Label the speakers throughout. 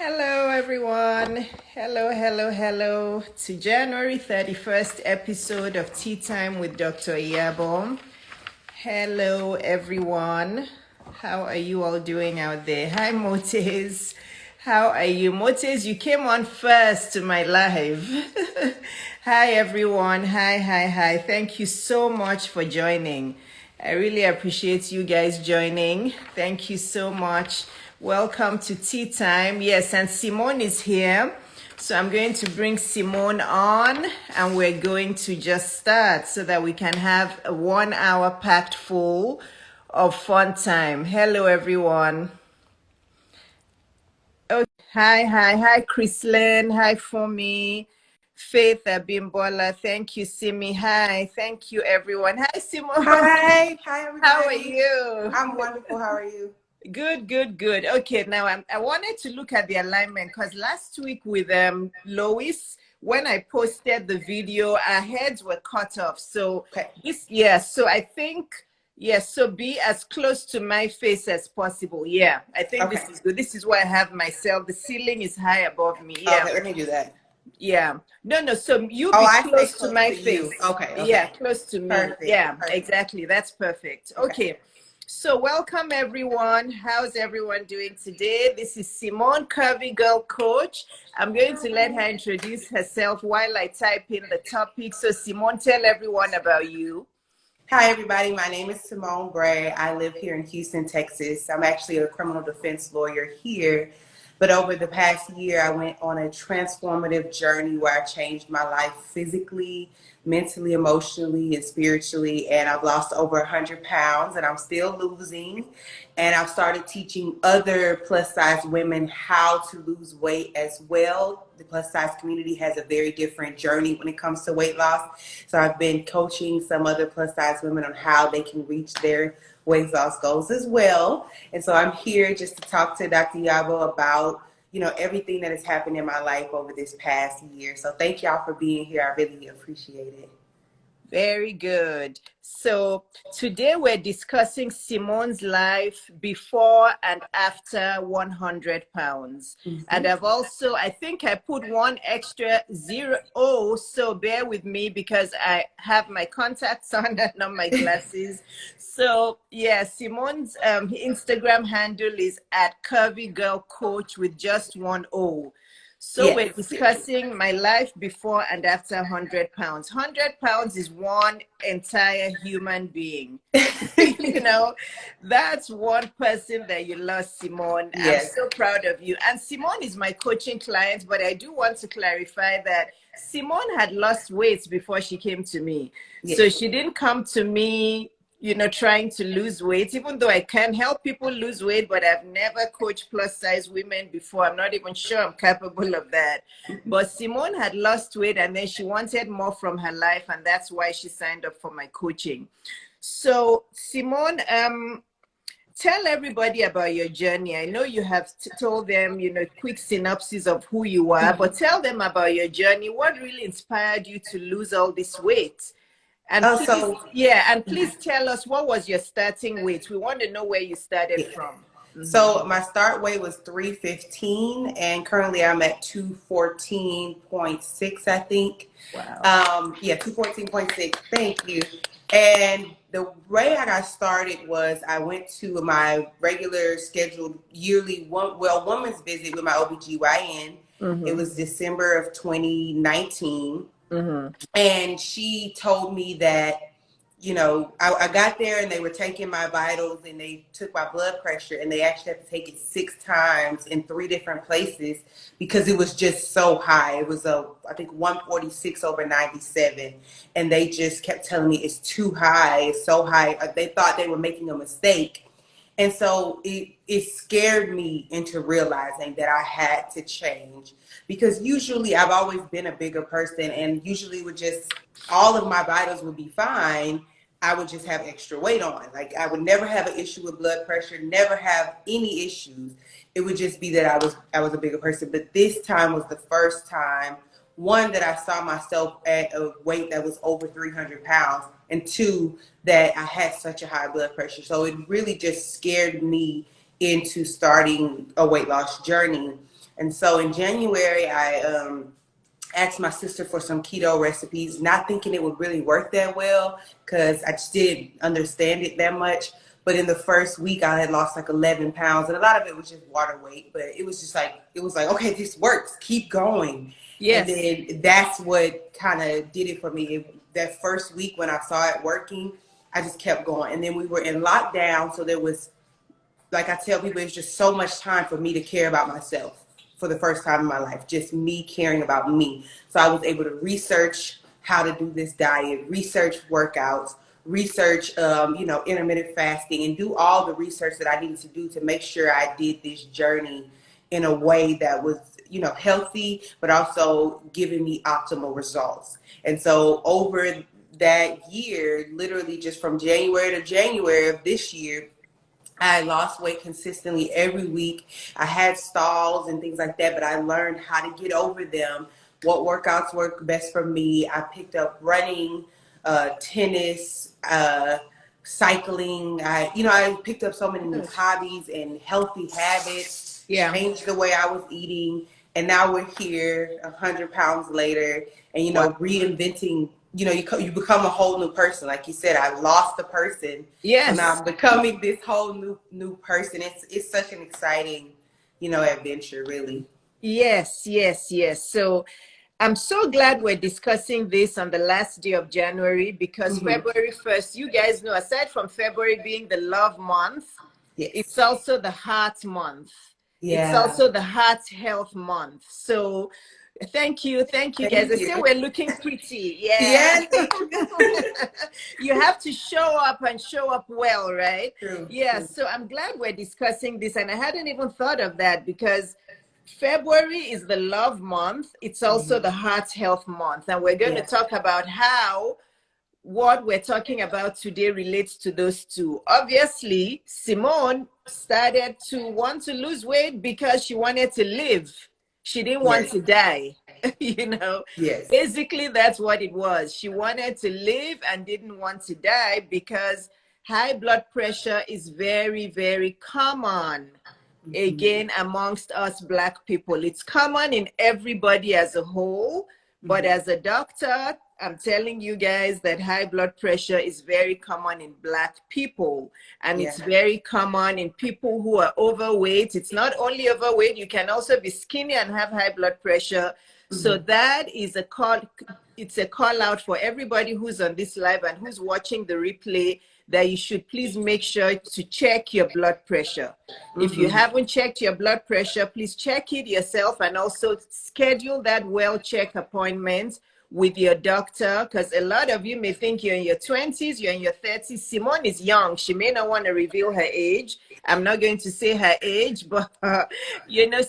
Speaker 1: Hello, everyone. Hello to January 31st episode of Tea Time with Dr. Iyabo. Hello, everyone. How are you all doing out there? Hi, Motes. How are you? Motes, you came on first to my live. Hi, everyone. Hi. Thank you so much for joining. I really appreciate you guys joining. Thank you so much. Welcome to Tea Time. Yes, and Simone is here. So I'm going to bring Simone on and we're going to just start so that we can have a 1 hour packed full of fun time. Hello, everyone. Oh, hi, Chrislyn. Hi, Fomi. Faith Abimbola. Thank you, Simi. Hi, thank you, everyone. Hi, Simone.
Speaker 2: Hi everybody.
Speaker 1: How are you?
Speaker 2: I'm wonderful. How are you?
Speaker 1: Good. Okay, now I wanted to look at the alignment because last week with Lois, when I posted the video, our heads were cut off. So
Speaker 2: Okay.
Speaker 1: so I think so be as close to my face as possible. Yeah, I think
Speaker 2: Okay.
Speaker 1: this is good. This is why I have myself. The ceiling is high above me. Yeah.
Speaker 2: Okay, let me do that.
Speaker 1: Yeah. No. So you
Speaker 2: Oh,
Speaker 1: be
Speaker 2: I stay
Speaker 1: close to
Speaker 2: close
Speaker 1: my
Speaker 2: to
Speaker 1: face.
Speaker 2: you. Okay.
Speaker 1: Yeah, close to me.
Speaker 2: Perfect.
Speaker 1: Yeah, exactly. That's perfect.
Speaker 2: Okay.
Speaker 1: Okay. So welcome everyone. How's everyone doing today? This is Simone, Curvy Girl Coach. I'm going to let her introduce herself while I type in the topic. So Simone, tell everyone about you.
Speaker 2: Hi everybody. My name is Simone Bray. I live here in Houston, Texas. I'm actually a criminal defense lawyer here. But over the past year, I went on a transformative journey where I changed my life physically, mentally, emotionally, and spiritually. And I've lost over 100 pounds and I'm still losing. And I've started teaching other plus size women how to lose weight as well. The plus size community has a very different journey when it comes to weight loss. So I've been coaching some other plus size women on how they can reach their weight loss goals as well. And so I'm here just to talk to Dr. Iyabo about, everything that has happened in my life over this past year. So thank y'all for being here. I really appreciate it.
Speaker 1: Very good. So today we're discussing Simone's life before and after 100 pounds.
Speaker 2: Mm-hmm.
Speaker 1: And I think I put one extra zero. Oh, so bear with me because I have my contacts on and not my glasses. So yeah, Simone's Instagram handle is at Curvy Girl Coach with just one O. So
Speaker 2: Yes.
Speaker 1: we're discussing my life before and after 100 pounds. 100 pounds is one entire human being. That's one person that you lost, Simone.
Speaker 2: Yes.
Speaker 1: I'm so proud of you. And Simone is my coaching client, but I do want to clarify that Simone had lost weight before she came to me.
Speaker 2: Yes.
Speaker 1: So she didn't come to me trying to lose weight, even though I can help people lose weight, but I've never coached plus size women before. I'm not even sure I'm capable of that. But Simone had lost weight and then she wanted more from her life. And that's why she signed up for my coaching. So Simone, tell everybody about your journey. I know you have told them, quick synopsis of who you are, but tell them about your journey. What really inspired you to lose all this weight? And please tell us, what was your starting weight? We want to know where you started from.
Speaker 2: Mm-hmm. So my start weight was 315 and currently I'm at 214.6, I think.
Speaker 1: Wow.
Speaker 2: 214.6. Thank you. And the way I got started was I went to my regular scheduled yearly woman's visit with my OBGYN.
Speaker 1: Mm-hmm.
Speaker 2: It was December of 2019.
Speaker 1: Mm-hmm.
Speaker 2: And she told me that, I got there and they were taking my vitals and they took my blood pressure and they actually had to take it 6 times in 3 different places because it was just so high. It was I think 146/97. And they just kept telling me it's too high. It's so high. They thought they were making a mistake. And so it scared me into realizing that I had to change because usually I've always been a bigger person and usually all of my vitals would be fine. I would just have extra weight on. Like I would never have an issue with blood pressure, never have any issues. It would just be that I was a bigger person. But this time was the first time, one, that I saw myself at a weight that was over 300 pounds, and 2, that I had such a high blood pressure. So it really just scared me into starting a weight loss journey. And so in January, I asked my sister for some keto recipes, not thinking it would really work that well because I just didn't understand it that much. But in the first week, I had lost like 11 pounds, and a lot of it was just water weight. But it was just like, okay, this works. Keep going. And
Speaker 1: Yes.
Speaker 2: then that's what kind of did it for me. That first week when I saw it working, I just kept going. And then we were in lockdown, so there was, like I tell people, it's just so much time for me to care about myself for the first time in my life, just me caring about me. So I was able to research how to do this diet, research workouts, research, intermittent fasting, and do all the research that I needed to do to make sure I did this journey in a way that was, healthy, but also giving me optimal results. And so over that year, literally just from January to January of this year, I lost weight consistently every week. I had stalls and things like that, but I learned how to get over them, what workouts work best for me. I picked up running, tennis, cycling. I picked up so many new hobbies and healthy habits,
Speaker 1: Yeah.
Speaker 2: changed the way I was eating. And now we're here 100 pounds later and,
Speaker 1: Wow.
Speaker 2: reinventing. You become a whole new person. Like you said, I lost the person.
Speaker 1: Yes.
Speaker 2: So now I'm becoming this whole new person. It's such an exciting, adventure, really.
Speaker 1: Yes, yes, yes. So I'm so glad we're discussing this on the last day of January because
Speaker 2: Mm-hmm.
Speaker 1: February 1st, you guys know, aside from February being the love month, it's
Speaker 2: Yes.
Speaker 1: also the heart month. It's
Speaker 2: Yeah.
Speaker 1: also the heart health month. So thank you guys.
Speaker 2: Thank
Speaker 1: I say
Speaker 2: you.
Speaker 1: we're looking pretty. Yeah.
Speaker 2: Yeah, thank you.
Speaker 1: You have to show up and show up well, right?
Speaker 2: True,
Speaker 1: Yeah.
Speaker 2: true.
Speaker 1: So I'm glad we're discussing this. And I hadn't even thought of that because February is the love month. It's also
Speaker 2: Mm-hmm.
Speaker 1: the heart health month. And we're going to
Speaker 2: Yeah.
Speaker 1: talk about how what we're talking about today relates to those two. Obviously, Simone started to want to lose weight because she wanted to live. She didn't want
Speaker 2: Yes.
Speaker 1: to die. you know,
Speaker 2: Yes.
Speaker 1: Basically, that's what it was. She wanted to live and didn't want to die because high blood pressure is very, very common
Speaker 2: Mm-hmm.
Speaker 1: again amongst us Black people. It's common in everybody as a whole, but
Speaker 2: Mm-hmm.
Speaker 1: as a doctor, I'm telling you guys that high blood pressure is very common in Black people, and
Speaker 2: Yeah.
Speaker 1: it's very common in people who are overweight. It's not only overweight, you can also be skinny and have high blood pressure. So
Speaker 2: Mm-hmm.
Speaker 1: that is a call. It's a call out for everybody who's on this live and who's watching the replay that you should please make sure to check your blood pressure. If you
Speaker 2: Mm-hmm.
Speaker 1: haven't checked your blood pressure, please check it yourself and also schedule that well check appointment with your doctor, because a lot of you may think you're in your 20s, you're in your 30s. Simone is young. She may not want to reveal her age. I'm not going to say her age, but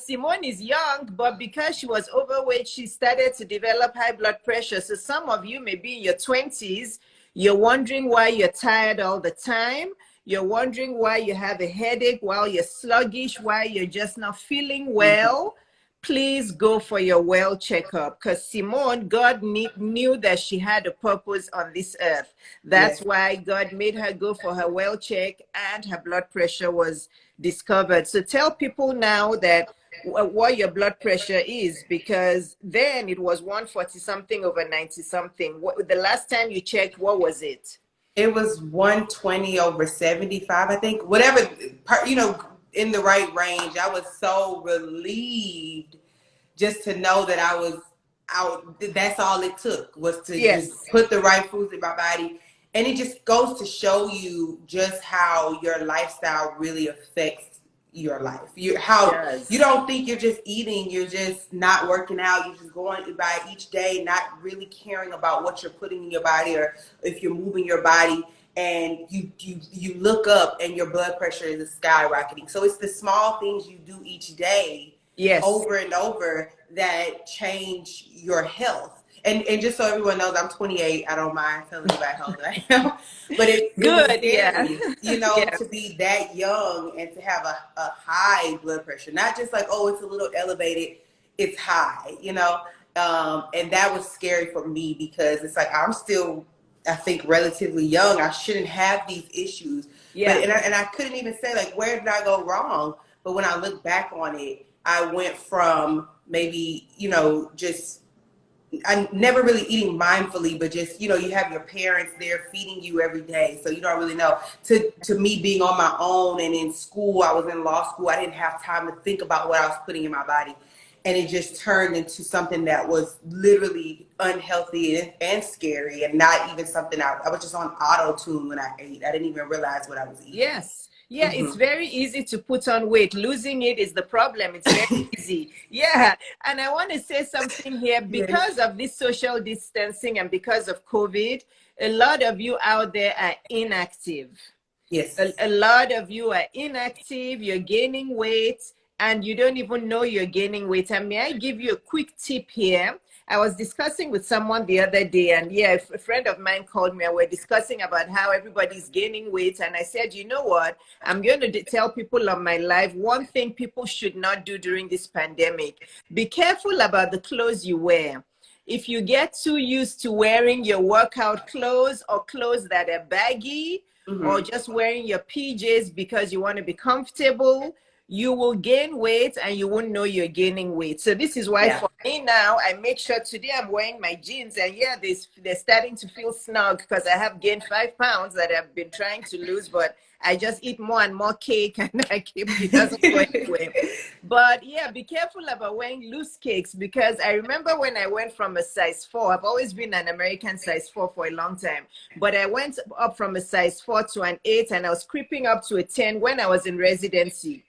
Speaker 1: Simone is young, but because she was overweight, she started to develop high blood pressure. So some of you may be in your 20s. You're wondering why you're tired all the time. You're wondering why you have a headache, why you're sluggish, why you're just not feeling
Speaker 2: Mm-hmm.
Speaker 1: well. Please go for your well checkup, because Simone, God knew that she had a purpose on this earth. That's
Speaker 2: Yes.
Speaker 1: why God made her go for her well check and her blood pressure was discovered. So tell people now that what your blood pressure is, because then it was 140 something over 90 something. The last time you checked, what was it?
Speaker 2: It was 120 over 75, I think. Whatever, in the right range. I was so relieved just to know that I was out. That's all it took, was to just
Speaker 1: Yes.
Speaker 2: put the right foods in my body. And it just goes to show you just how your lifestyle really affects your life. How you
Speaker 1: Yes.
Speaker 2: don't think you're just eating, you're just not working out, you're just going by each day, not really caring about what you're putting in your body or if you're moving your body, and you look up and your blood pressure is skyrocketing. So it's the small things you do each day
Speaker 1: Yes.
Speaker 2: over and over that change your health. And just so everyone knows, I'm 28. I don't mind telling anybody how old I am. But it was
Speaker 1: Good. Yeah.
Speaker 2: scary,
Speaker 1: Yeah.
Speaker 2: to be that young and to have a high blood pressure. Not just like, oh, it's a little elevated, it's high, and that was scary for me because it's like I'm still, I think, relatively young. I shouldn't have these issues. But
Speaker 1: Yeah.
Speaker 2: and I couldn't even say like, where did I go wrong? But when I look back on it, I went from maybe, just I never really eating mindfully, but just, you have your parents there feeding you every day. So you don't really know. To me being on my own and in school, I was in law school. I didn't have time to think about what I was putting in my body. And it just turned into something that was literally unhealthy and scary, and not even something I was just on auto tune when I ate. I didn't even realize what I was eating.
Speaker 1: Yes. Yeah, it's very easy to put on weight. Losing it is the problem. It's very easy. Yeah. And I want to say something here. Because
Speaker 2: Yes.
Speaker 1: of this social distancing and because of COVID, a lot of you out there are inactive.
Speaker 2: Yes.
Speaker 1: A lot of you are inactive, you're gaining weight, and you don't even know you're gaining weight. And may I give you a quick tip here? I was discussing with someone the other day, and yeah, a friend of mine called me, and we're discussing about how everybody's gaining weight. And I said, you know what? I'm going to tell people on my live one thing people should not do during this pandemic. Be careful about the clothes you wear. If you get too used to wearing your workout clothes or clothes that are baggy, or just wearing your PJs because you want to be comfortable, you will gain weight and you won't know you're gaining weight. So this is why for me now, I make sure today I'm wearing my jeans, and yeah, they're starting to feel snug because I have gained 5 pounds that I've been trying to lose, but I just eat more and more cake and it doesn't go anywhere. But yeah, be careful about wearing loose cakes, because I remember when I went from a size 4, I've always been an American size 4 for a long time, but I went up from a size 4 to an 8, and I was creeping up to a 10 when I was in residency.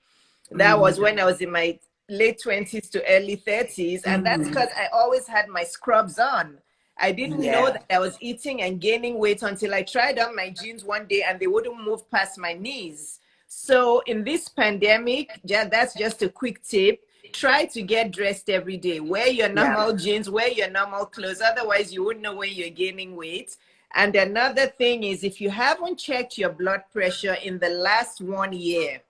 Speaker 1: That was when I was in my late 20s to early 30s. And that's because I always had my scrubs on. I didn't know that I was eating and gaining weight until I tried on my jeans one day and they wouldn't move past my knees. So in this pandemic, that's just a quick tip. Try to get dressed every day. Wear your normal jeans, wear your normal clothes. Otherwise, you wouldn't know when you're gaining weight. And another thing is, if you haven't checked your blood pressure in the last 1 year,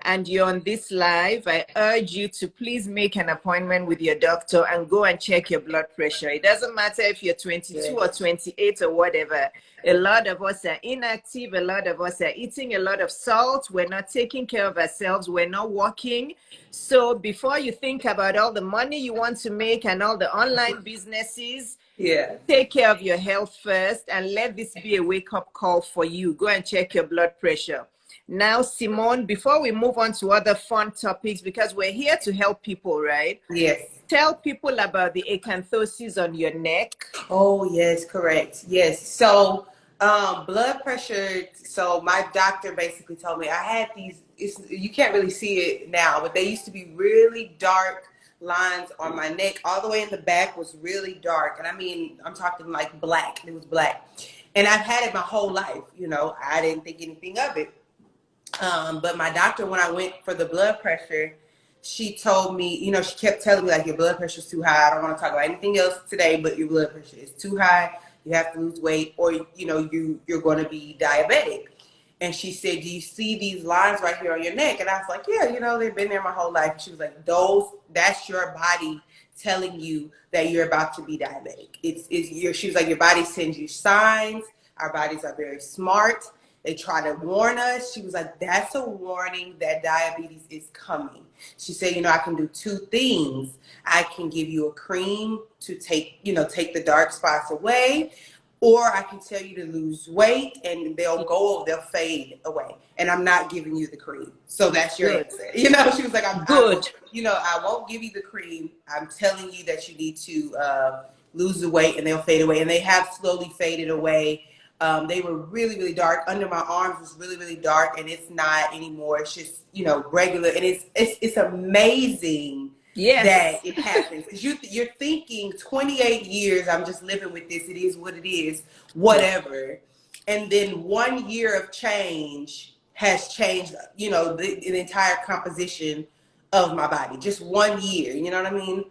Speaker 1: and you're on this live, I urge you to please make an appointment with your doctor and go and check your blood pressure. It doesn't matter if you're 22 or 28 or whatever. A lot of us are inactive. A lot of us are eating a lot of salt. We're not taking care of ourselves. We're not walking. So before you think about all the money you want to make and all the online businesses, take care of your health first, and let this be a wake-up call for you. Go and check your blood pressure. Now, Simone, before we move on to other fun topics, because we're here to help people, right?
Speaker 2: Yes.
Speaker 1: Tell people about the acanthosis on your neck.
Speaker 2: Oh, yes, correct. Yes. So, blood pressure. So my doctor basically told me I had these, you can't really see it now, but they used to be really dark lines on my neck. All the way in the back was really dark. And I mean, I'm talking like black. It was black. And I've had it my whole life. I didn't think anything of it. But my doctor, when I went for the blood pressure, she told me, she kept telling me, like, your blood pressure is too high. I don't want to talk about anything else today, but your blood pressure is too high. You have to lose weight, or, you're going to be diabetic. And she said, do you see these lines right here on your neck? And I was like, yeah, they've been there my whole life. She was like, that's your body telling you that you're about to be diabetic. She was like, your body sends you signs. Our bodies are very smart. They try to warn us. She was like, that's a warning that diabetes is coming. She said, I can do 2 things. I can give you a cream to take the dark spots away, or I can tell you to lose weight and they'll fade away. And I'm not giving you the cream. So that's your answer. She was like, I won't give you the cream. I'm telling you that you need to lose the weight and they'll fade away. And they have slowly faded away. They were really, really dark. Under my arms was really, really dark, and it's not anymore. It's just, regular. And it's amazing that it happens, because you're thinking 28 years, I'm just living with this. It is what it is, whatever. And then 1 year of change has changed, the entire composition of my body. Just 1 year, you know what I mean?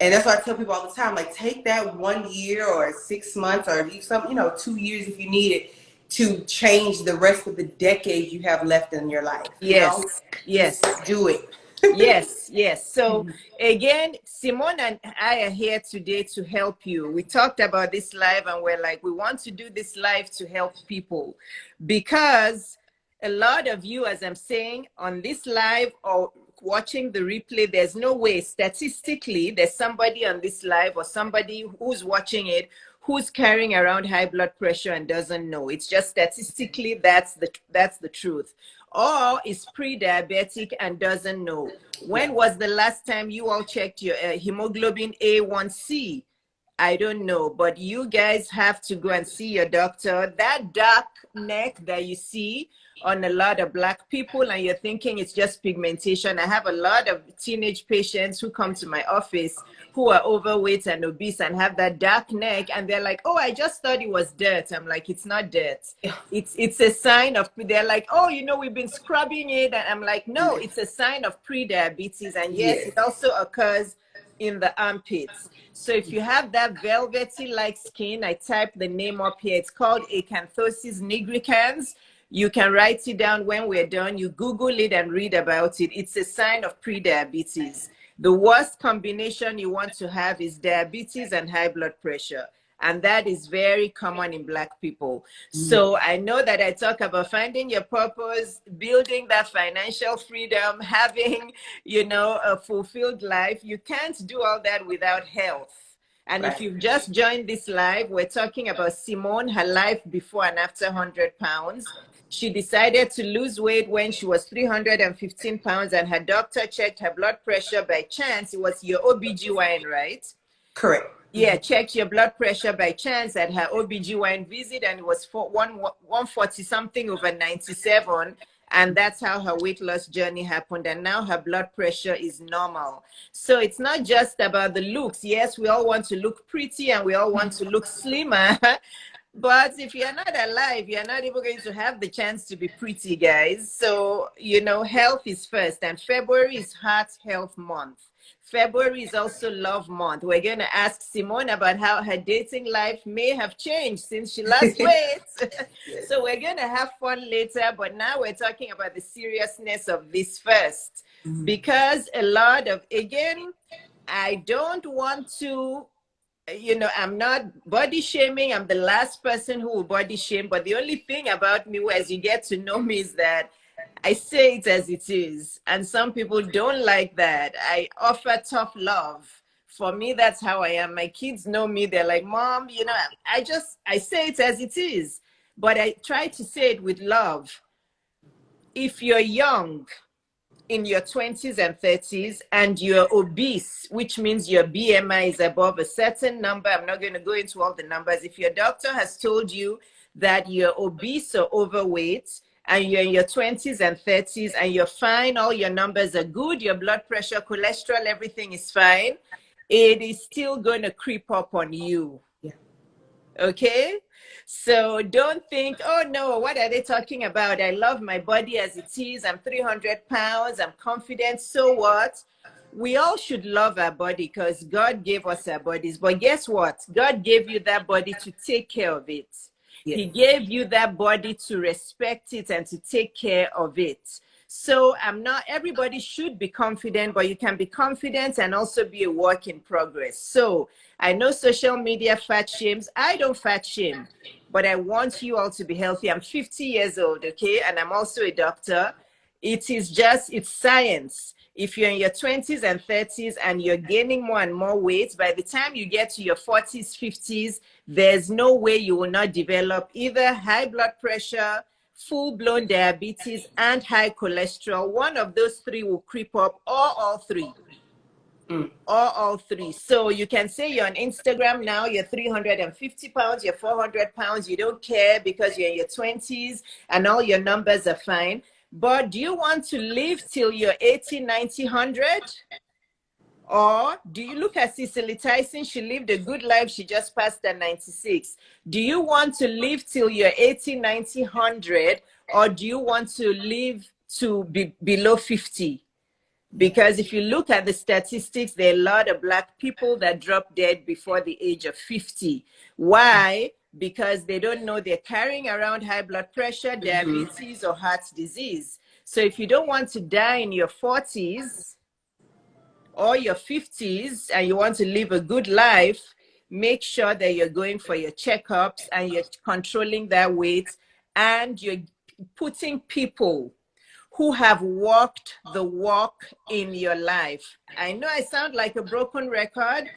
Speaker 2: And that's why I tell people all the time, like, take that 1 year or 6 months or 2 years if you need it to change the rest of the decade you have left in your life.
Speaker 1: Yes.
Speaker 2: Just do it.
Speaker 1: Yes. So again, Simone and I are here today to help you. We talked about this live and we're like, we want to do this live to help people, because a lot of you, as I'm saying, on this live or watching the replay, there's no way statistically there's somebody on this live or somebody who's watching it who's carrying around high blood pressure and doesn't know. It's just statistically that's the truth. Or is pre-diabetic and doesn't know. When was the last time you all checked your hemoglobin A1C? I don't know, but you guys have to go and see your doctor. That dark neck that you see on a lot of Black people, and you're thinking it's just pigmentation. I have a lot of teenage patients who come to my office who are overweight and obese and have that dark neck, and they're like, oh, I just thought it was dirt. I'm like, it's not dirt. It's a sign of, they're like, oh, you know, we've been scrubbing it. And I'm like, no, it's a sign of pre-diabetes. And yes, it also occurs in the armpits. So if you have that velvety like skin, I typed the name up here. It's called acanthosis nigricans. You can write it down when we're done. You Google it and read about it. It's a sign of pre-diabetes. The worst combination you want to have is diabetes and high blood pressure. And that is very common in Black people. So I know that I talk about finding your purpose, building that financial freedom, having, you know, a fulfilled life. You can't do all that without health. And if you've just joined this live, we're talking about Simone, her life before and after 100 pounds. She decided to lose weight when she was 315 pounds, and her doctor checked her blood pressure by chance. It was your OBGYN, right?
Speaker 2: Correct.
Speaker 1: Yeah, checked your blood pressure by chance at her OBGYN visit, and it was 140 something over 97. And that's how her weight loss journey happened. And now her blood pressure is normal. So it's not just about the looks. Yes, we all want to look pretty and we all want to look slimmer. But if you're not alive, you're not even going to have the chance to be pretty, guys. So, you know, health is first. And February is Heart Health Month. February is also Love Month. We're going to ask Simone about how her dating life may have changed since she lost weight. So we're going to have fun later. But now we're talking about the seriousness of this first. Because a lot of, again, I don't want to, you know, I'm not body shaming. I'm the last person who will body shame. But the only thing about me, as you get to know me, is that I say it as it is. And some people don't like that. I offer tough love. For me, that's how I am. My kids know me. They're like, Mom, you know, I say it as it is. But I try to say it with love. If you're young, in your 20s and 30s, and you're obese, which means your BMI is above a certain number. I'm not going to go into all the numbers. If your doctor has told you that you're obese or overweight, and you're in your 20s and 30s, and you're fine, all your numbers are good, your blood pressure, cholesterol, everything is fine, it is still going to creep up on you. Okay? So don't think, oh no, what are they talking about? I love my body as it is. I'm 300 pounds. I'm confident. So what? We all should love our body because God gave us our bodies. But guess what? God gave you that body to take care of it. He gave you that body to respect it and to take care of it. So everybody should be confident, but you can be confident and also be a work in progress. So I know social media fat shames. I don't fat shame, but I want you all to be healthy. I'm 50 years old, okay? And I'm also a doctor. It's science. If you're in your 20s and 30s and you're gaining more and more weight, by the time you get to your 40s, 50s, there's no way you will not develop either high blood pressure, full-blown diabetes, and high cholesterol. One of those three will creep up, or all three. Or all three. So you can say you're on Instagram now, you're 350 pounds, you're 400 pounds, you don't care because you're in your 20s and all your numbers are fine. But do you want to live till you're 80, 90, 100? Or do you look at Cicely Tyson? She lived a good life. She just passed at 96. Do you want to live till you're 80, 90, 100? Or do you want to live to be below 50? Because if you look at the statistics, there are a lot of Black people that drop dead before the age of 50. Why? Because they don't know they're carrying around high blood pressure, diabetes, or heart disease. So if you don't want to die in your 40s or your 50s and you want to live a good life, make sure that you're going for your checkups and you're controlling that weight and you're putting people who have walked the walk in your life. I know I sound like a broken record,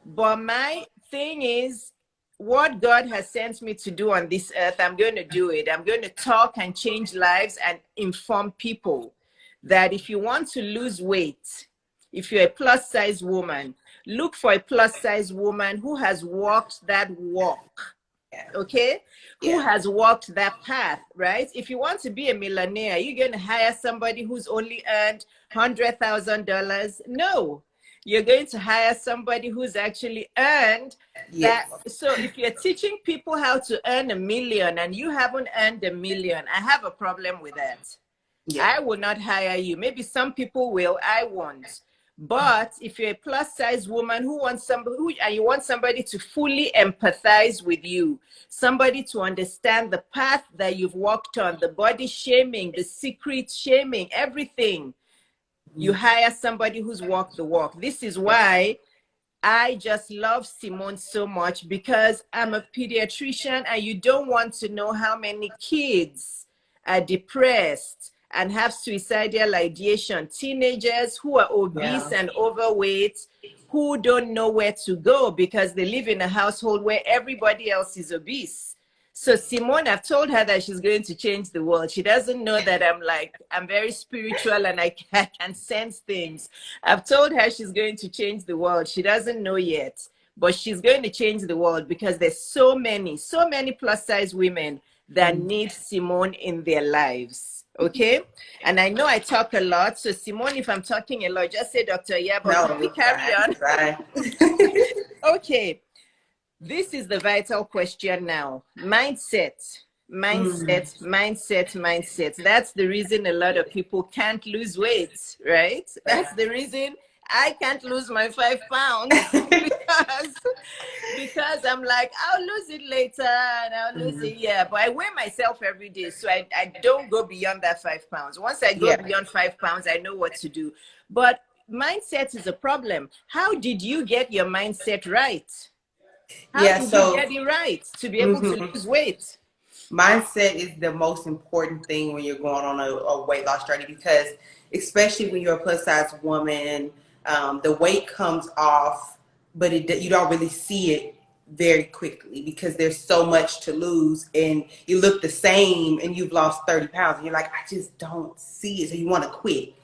Speaker 1: but my thing is, what God has sent me to do on this earth, I'm going to do it. I'm going to talk and change lives and inform people that if you want to lose weight, if you're a plus size woman, look for a plus size woman who has walked that walk. Okay, who has walked that path, right? If you want to be a millionaire, you're going to hire somebody who's only earned $100,000. No, you're going to hire somebody who's actually earned that. So if you're teaching people how to earn $1 million and you haven't earned $1 million, I have a problem with that. I will not hire you. Maybe some people will, I won't. But if you're a plus size woman who wants somebody and you want somebody to fully empathize with you, somebody to understand the path that you've walked on, the body shaming, the secret shaming, everything, you hire somebody who's walked the walk. This is why I just love Simone so much, because I'm a pediatrician and you don't want to know how many kids are depressed and have suicidal ideation, teenagers who are obese and overweight, who don't know where to go because they live in a household where everybody else is obese. So Simone, I've told her that she's going to change the world. She doesn't know that I'm very spiritual and I can sense things. I've told her she's going to change the world. She doesn't know yet, but she's going to change the world because there's so many plus size women that need Simone in their lives. Okay, and I know I talk a lot, so Simone, if I'm talking a lot, just say, Dr. Iyabo, let me carry on. Okay, this is the vital question now. Mindset. That's the reason a lot of people can't lose weight, right? That's the reason I can't lose my 5 pounds because I'm like, I'll lose it later and I'll lose it, but I weigh myself every day, so I don't go beyond that 5 pounds. Once I go beyond 5 pounds, I know what to do. But mindset is a problem. How did you get your mindset right? How did you get it right to be able to lose weight?
Speaker 2: Mindset is the most important thing when you're going on a weight loss journey, because especially when you're a plus size woman, the weight comes off, but you don't really see it very quickly because there's so much to lose, and you look the same and you've lost 30 pounds and you're like, I just don't see it, so you want to quit.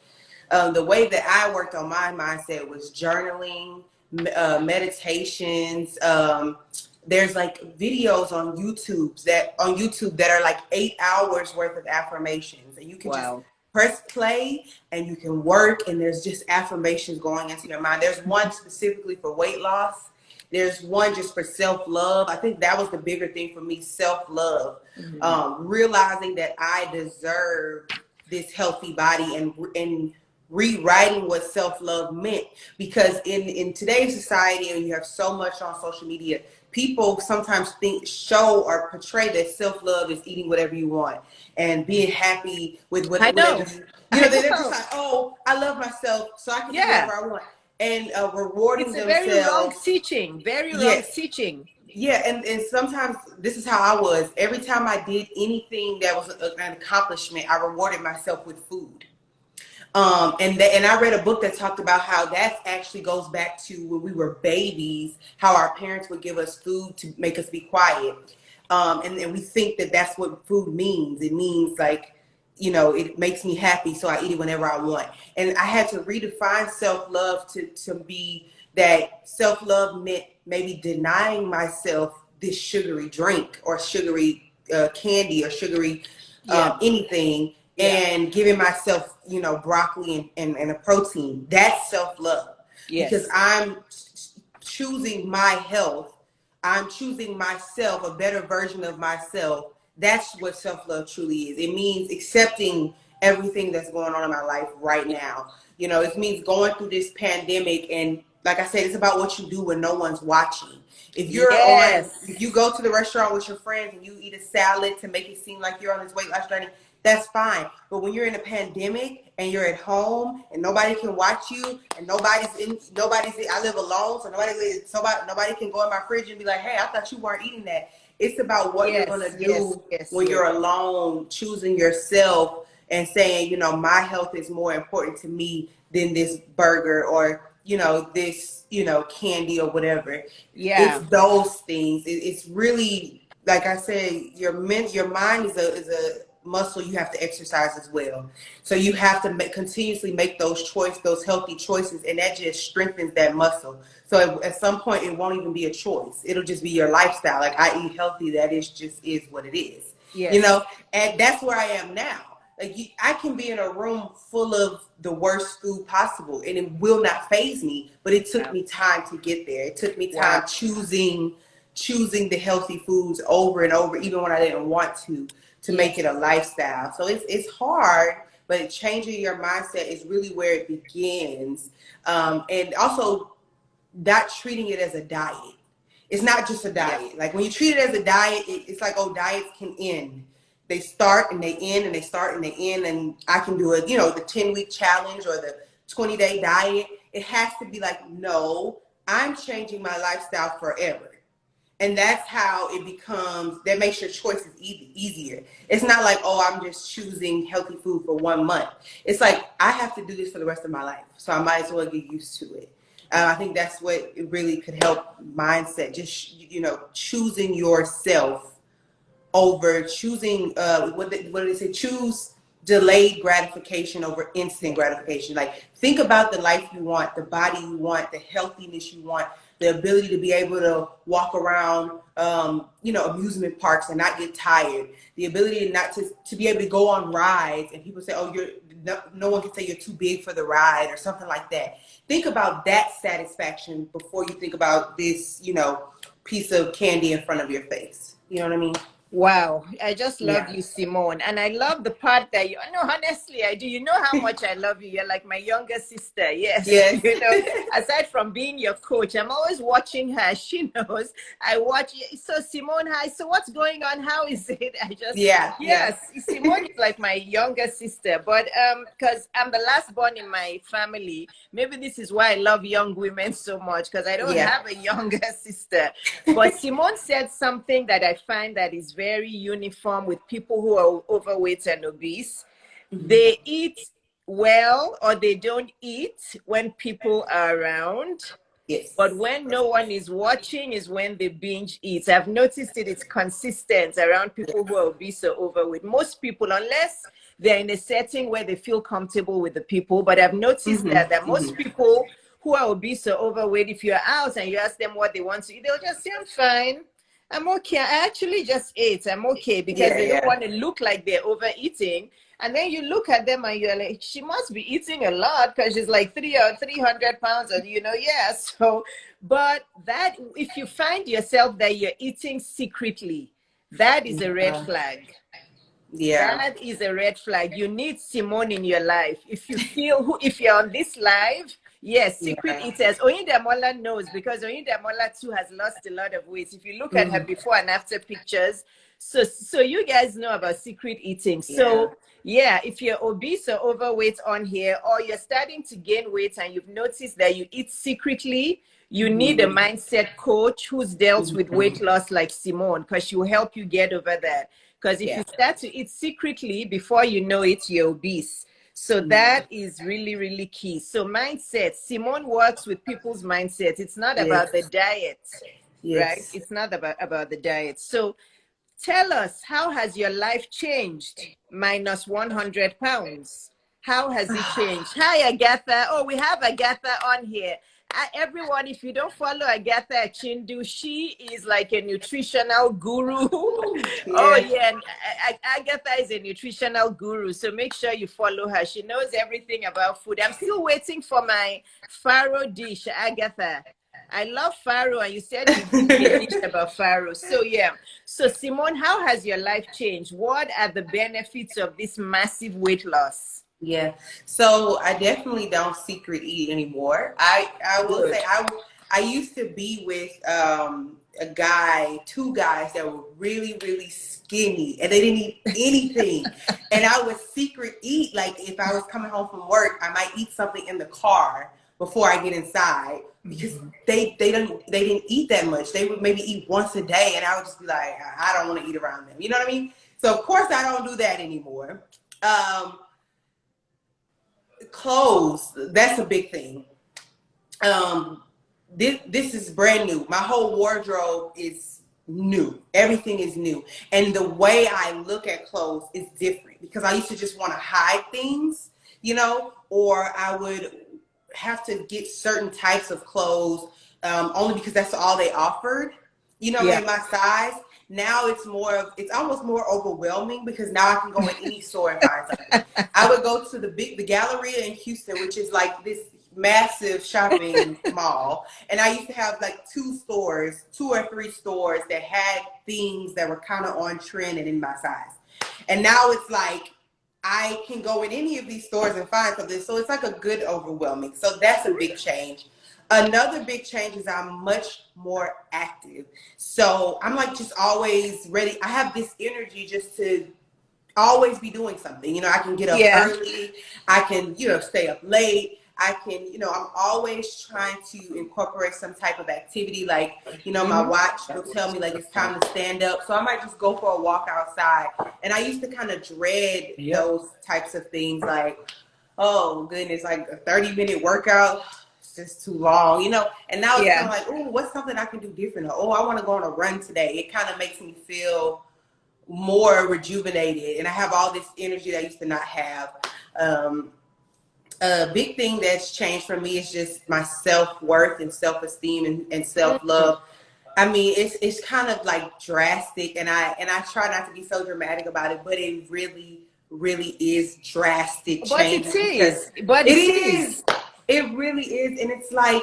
Speaker 2: The way that I worked on my mindset was journaling, meditations. There's like videos on YouTube that are like 8 hours worth of affirmations, and you can just press play and you can work, and there's just affirmations going into your mind. There's one specifically for weight loss. There's one just for self-love. I think that was the bigger thing for me, self-love. Realizing that I deserve this healthy body, and rewriting what self-love meant. Because in today's society, and you have so much on social media, people sometimes show or portray that self-love is eating whatever you want and being happy with whatever. They're just like, oh, I love myself, so I can do whatever I want. And rewarding themselves.
Speaker 1: It's a very wrong teaching. Wrong teaching.
Speaker 2: Yeah, and sometimes this is how I was. Every time I did anything that was an accomplishment, I rewarded myself with food. And I read a book that talked about how that actually goes back to when we were babies, how our parents would give us food to make us be quiet. And we think that that's what food means. It means like, it makes me happy, so I eat it whenever I want. And I had to redefine self-love to be that self-love meant maybe denying myself this sugary drink or sugary candy or sugary anything. And giving myself, broccoli and a protein. That's self-love. Because I'm choosing my health. I'm choosing myself, a better version of myself. That's what self-love truly is. It means accepting everything that's going on in my life right now. It means going through this pandemic, and like I said, it's about what you do when no one's watching. If if you go to the restaurant with your friends and you eat a salad to make it seem like you're on this weight loss journey, that's fine. But when you're in a pandemic and you're at home and nobody can watch you and I live alone, so nobody can go in my fridge and be like, hey, I thought you weren't eating that. It's about what you're going to do when you're alone, choosing yourself and saying, you know, my health is more important to me than this burger or, you know, this, you know, candy or whatever. It's
Speaker 1: Yeah.
Speaker 2: those things. It's really, like I said, your mind is a muscle you have to exercise as well. So you have to continuously make those healthy choices, and that just strengthens that muscle. So at some point, it won't even be a choice. It'll just be your lifestyle. Like, I eat healthy. That is just is what it is, you
Speaker 1: Yes.
Speaker 2: know. And that's where I am now. Like, I can be in a room full of the worst food possible, and it will not faze me. But it took
Speaker 1: Wow.
Speaker 2: me time to get there. It took me
Speaker 1: Wow.
Speaker 2: time choosing the healthy foods over and over, even when I didn't want to
Speaker 1: Yes.
Speaker 2: make it a lifestyle. So it's hard, but changing your mindset is really where it begins. And also, not treating it as a diet. It's not just a
Speaker 1: Yep.
Speaker 2: diet. Like, when you treat it as a diet, it's like, oh, diets can end. They start and they end, and they start and they end. And I can do it, you know, the 10-week challenge or the 20-day diet. It has to be like, no, I'm changing my lifestyle forever. And that's how it becomes, that makes your choices easier. It's not like, oh, I'm just choosing healthy food for 1 month. It's like, I have to do this for the rest of my life. So I might as well get used to it. I think that's what it really could help mindset. Just, you know, choosing yourself over choosing, what did they say? Choose delayed gratification over instant gratification. Like, think about the life you want, the body you want, the healthiness you want, the ability to be able to walk around, you know, amusement parks and not get tired, the ability not to be able to go on rides, and people say, oh, no one can say you're too big for the ride or something like that. Think about that satisfaction before you think about this, you know, piece of candy in front of your face. You know what I mean?
Speaker 1: Wow, I just love
Speaker 2: Yeah.
Speaker 1: you, Simone. And I love the part that you, no, honestly, I do. You know how much I love you. You're like my younger sister. Yes.
Speaker 2: Yes.
Speaker 1: You know, aside from being your coach, I'm always watching her. She knows I watch. So, Simone, hi. So, what's going on? How is it? I just,
Speaker 2: Yeah. Yeah.
Speaker 1: yes, Simone is like my younger sister. But because I'm the last born in my family, maybe this is why I love young women so much, because I don't
Speaker 2: Yeah.
Speaker 1: have a younger sister. But Simone said something that I find that is very uniform with people who are overweight and obese.
Speaker 2: Mhm.
Speaker 1: They eat well or they don't eat when people are around. But
Speaker 2: Yes.
Speaker 1: when no one is watching is when they binge eat. I've noticed it's consistent around people who are obese or overweight. Most people, unless they're in a setting where they feel comfortable with the people, but I've noticed
Speaker 2: Mm-hmm.
Speaker 1: that most
Speaker 2: Mm-hmm.
Speaker 1: people who are obese or overweight, if you're out and you ask them what they want to eat, they'll just say, I'm fine. I'm okay. I actually just ate. I'm okay, because
Speaker 2: Yeah.
Speaker 1: they don't
Speaker 2: Yeah.
Speaker 1: want to look like they're overeating. And then you look at them and you're like, she must be eating a lot because she's like 300 pounds, or yeah. So, but that, if you find yourself that you're eating secretly, that is a red
Speaker 2: Yeah.
Speaker 1: flag.
Speaker 2: Yeah.
Speaker 1: That is a red flag. You need Simone in your life. If you feel if you're on this live, yes, secret
Speaker 2: Yeah.
Speaker 1: eaters. Oyindamola knows, because Oyindamola too has lost a lot of weight. If you look at her
Speaker 2: Mm-hmm.
Speaker 1: before and after pictures, so you guys know about secret eating.
Speaker 2: Yeah.
Speaker 1: So yeah, if you're obese or overweight on here, or you're starting to gain weight and you've noticed that you eat secretly, you need a
Speaker 2: Mm-hmm.
Speaker 1: mindset coach who's dealt with weight
Speaker 2: Mm-hmm.
Speaker 1: loss like Simone, because she will help you get over that. Because if
Speaker 2: Yeah.
Speaker 1: you start to eat secretly, before you know it, you're obese. So
Speaker 2: Mm-hmm.
Speaker 1: that is really, really key. So mindset, Simone works with people's mindset. It's not about the
Speaker 2: Yes.
Speaker 1: diet, right?
Speaker 2: Yes.
Speaker 1: It's not about the diet. So tell us, how has your life changed minus 100 pounds? How has it changed? Hi, Agatha. Oh, we have Agatha on here. Everyone, if you don't follow Agatha Chindu, she is like a nutritional guru. Oh,
Speaker 2: Yeah.
Speaker 1: yeah. And Agatha is a nutritional guru. So make sure you follow her. She knows everything about food. I'm still waiting for my farro dish, Agatha. I love farro, and you said you give me a dish about farro. So, yeah. So, Simone, how has your life changed? What are the benefits of this massive weight loss?
Speaker 2: Yeah. So I definitely don't secret eat anymore. I will say
Speaker 1: Good.
Speaker 2: I used to be with two guys that were really, really skinny, and they didn't eat anything. And I would secret eat. Like, if I was coming home from work, I might eat something in the car before I get inside, because they didn't eat that much. They would maybe eat once a day, and I would just be like, I don't want to eat around them. You know what I mean? So of course I don't do that anymore. Um, Clothes, that's a big thing. This is brand new. My whole wardrobe is new. Everything is new. And the way I look at clothes is different because I used to just want to hide things, or I would have to get certain types of clothes only because that's all they offered, in my size. Now it's almost more overwhelming because now I can go in any store and find something. I would go to the Galleria in Houston, which is like this massive shopping mall, and I used to have like two or three stores that had things that were kind of on trend and in my size. And now it's like I can go in any of these stores and find something. So it's like a good overwhelming. So that's a big change. Another big change is I'm much more active. So I'm like just always ready. I have this energy just to always be doing something. I can get up early. I can, stay up late. I can, I'm always trying to incorporate some type of activity. Like, my watch will tell me like it's time to stand up. So I might just go for a walk outside. And I used to kind of dread those types of things. Like, oh goodness, like a 30-minute workout. Just too long, and now it's kind of like, oh, what's something I can do different? Or, oh, I want to go on a run today. It kind of makes me feel more rejuvenated, and I have all this energy that I used to not have. A big thing that's changed for me is just my self-worth and self-esteem and self-love. I mean, it's kind of like drastic, and I try not to be so dramatic about it, but it really is drastic change.
Speaker 1: But it is.
Speaker 2: It really is. And it's like,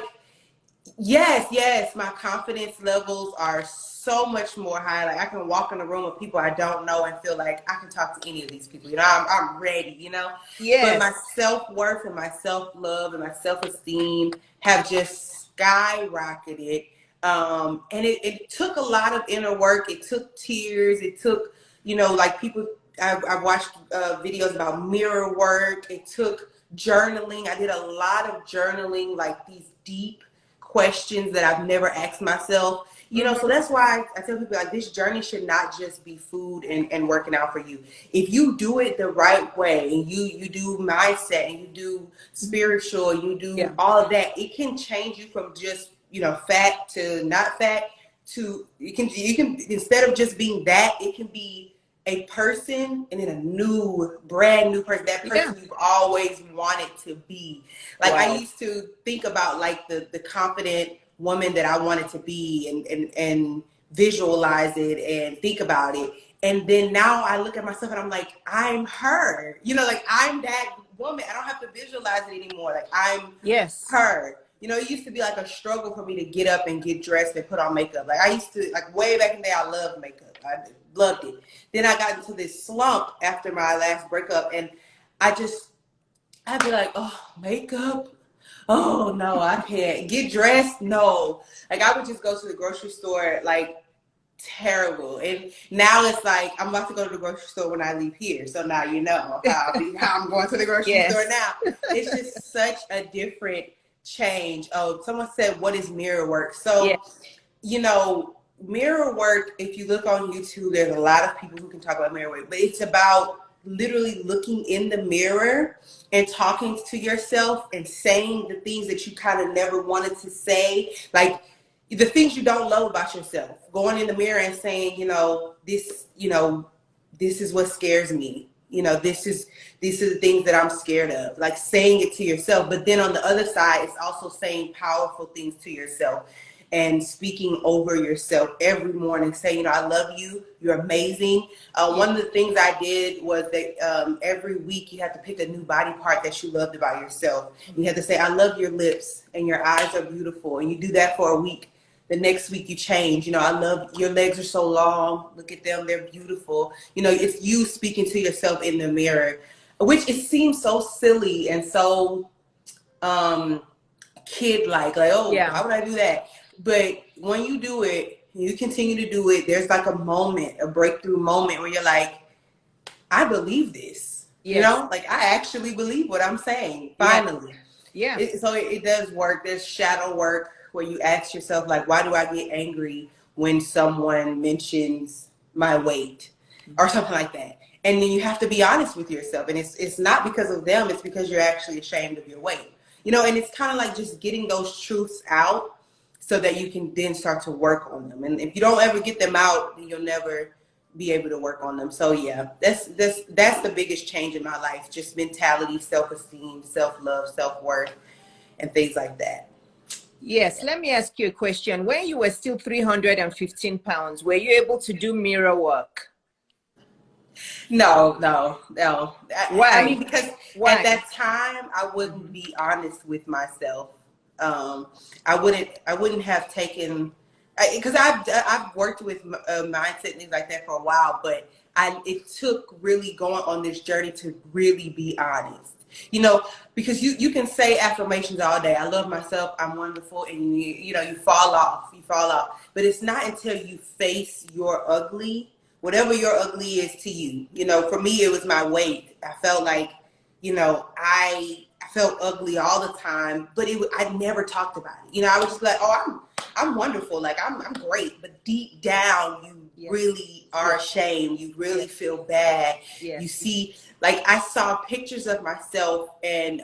Speaker 2: yes, my confidence levels are so much more high. Like I can walk in a room with people I don't know and feel like I can talk to any of these people. I'm ready,
Speaker 1: Yes.
Speaker 2: But my self-worth and my self-love and my self-esteem have just skyrocketed. And it took a lot of inner work. It took tears. It took, like people, I've watched videos about mirror work. It took journaling. I did a lot of journaling, like these deep questions that I've never asked myself. So that's why I tell people like this journey should not just be food and working out for you. If you do it the right way and you do mindset and you do spiritual, you do all of that, it can change you from just, fat to not fat to you can instead of just being that, it can be a person and then a brand new person, that person you've always wanted to be. Like I used to think about like the confident woman that I wanted to be and visualize it and think about it. And then now I look at myself and I'm like, I'm her, like I'm that woman. I don't have to visualize it anymore. Like I'm her. It used to be like a struggle for me to get up and get dressed and put on makeup. Like I used to, like way back in the day, I loved makeup. I loved it. Then I got into this slump after my last breakup, and I'd be like, oh, makeup? Oh, no, I can't. Get dressed? No. Like, I would just go to the grocery store, like, terrible. And now it's like, I'm about to go to the grocery store when I leave here. So now you know how I'm going to the grocery store now. It's just such a different change. Oh, someone said, what is mirror work? So, mirror work, if you look on YouTube, there's a lot of people who can talk about mirror work, but it's about literally looking in the mirror and talking to yourself and saying the things that you kind of never wanted to say, like the things you don't love about yourself, going in the mirror and saying, this is what scares me. These are the things that I'm scared of, like saying it to yourself. But then on the other side, it's also saying powerful things to yourself and speaking over yourself every morning, saying, I love you. You're amazing. One of the things I did was that every week you have to pick a new body part that you loved about yourself. You have to say, I love your lips and your eyes are beautiful. And you do that for a week. The next week you change. I love your legs are so long. Look at them. They're beautiful. It's you speaking to yourself in the mirror, which it seems so silly and so kid-like. Like, oh, why would I do that? But when you do it, you continue to do it, there's like a breakthrough moment where you're like, I believe this. Like I actually believe what I'm saying, finally. So it does work. There's shadow work where you ask yourself, like, why do I get angry when someone mentions my weight or something like that? And then you have to be honest with yourself. And it's not because of them, it's because you're actually ashamed of your weight. You know, and it's kind of like just getting those truths out so that you can then start to work on them. And if you don't ever get them out, then you'll never be able to work on them. So yeah, that's the biggest change in my life. Just mentality, self-esteem, self-love, self-worth, and things like that.
Speaker 1: Yes, let me ask you a question. When you were still 315 pounds, were you able to do mirror work?
Speaker 2: No. I
Speaker 1: Why?
Speaker 2: mean, because at
Speaker 1: Why?
Speaker 2: that time I wouldn't be honest with myself. I wouldn't have taken, because I've worked with mindset and things like that for a while, but it took really going on this journey to really be honest. You know, because you can say affirmations all day. I love myself. I'm wonderful, and you fall off. You fall off, but it's not until you face your ugly, whatever your ugly is to you. You know, for me, it was my weight. I felt like, I felt ugly all the time, but I never talked about it. You know, I was just like, oh, I'm wonderful. Like I'm great. But deep down, you really are ashamed. You really feel bad.
Speaker 1: Yes.
Speaker 2: You see, like I saw pictures of myself, and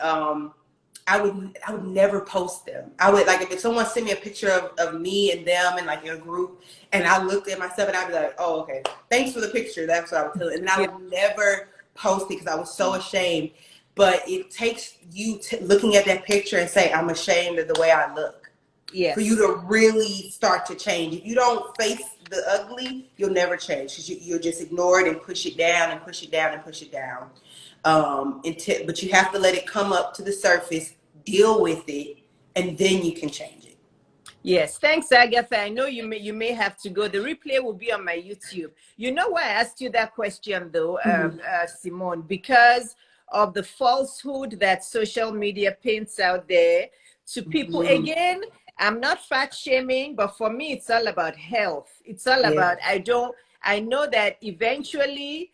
Speaker 2: I would never post them. I would, like, if someone sent me a picture of me and them and like in a group, and I looked at myself and I'd be like, oh, okay, thanks for the picture. That's what I would tell. And I would never post it because I was so ashamed. But it takes you looking at that picture and say, I'm ashamed of the way I look.
Speaker 1: Yes.
Speaker 2: For you to really start to change. If you don't face the ugly, you'll never change, because you'll just ignore it and push it down and push it down and push it down. But you have to let it come up to the surface, deal with it, and then you can change it.
Speaker 1: Yes, thanks, Agatha. I know you may have to go. The replay will be on my YouTube. You know why I asked you that question, though, Simone? Because of the falsehood that social media paints out there to people. Again, I'm not fat shaming, but for me, it's all about health. It's all about, I know that eventually,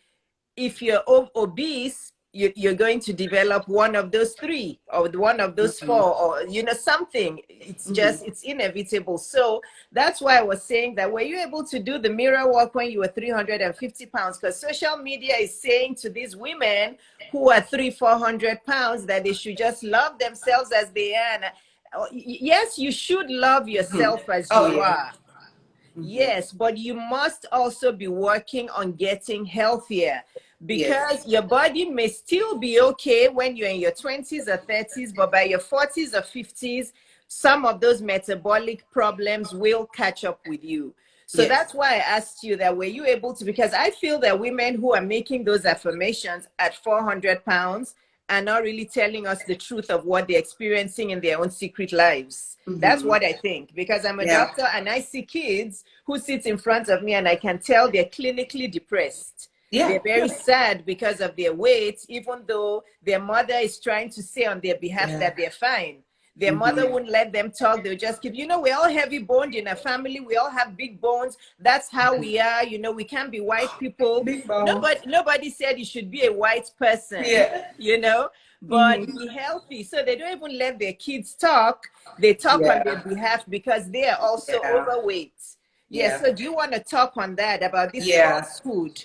Speaker 1: if you're obese, you're going to develop one of those three or one of those four, or something. It's just, it's inevitable. So that's why I was saying that, were you able to do the mirror work when you were 350 pounds? Because social media is saying to these women who are 400 pounds that they should just love themselves as they are. And, yes, you should love yourself as you are. Yes, but you must also be working on getting healthier, because your body may still be okay when you're in your 20s or 30s, but by your 40s or 50s, some of those metabolic problems will catch up with you. So that's why I asked you that, were you able to, because I feel that women who are making those affirmations at 400 pounds are not really telling us the truth of what they're experiencing in their own secret lives. That's what I think, because I'm a doctor and I see kids who sit in front of me and I can tell they're clinically depressed. They're very sad because of their weight, even though their mother is trying to say on their behalf that they're fine. Their mother wouldn't let them talk. They'll just keep, we're all heavy boned in a family. We all have big bones. That's how we are. We can't be white people. Nobody said you should be a white person, but be healthy. So they don't even let their kids talk. They talk on their behalf because they are also overweight. So do you want to talk on that, about this falsehood?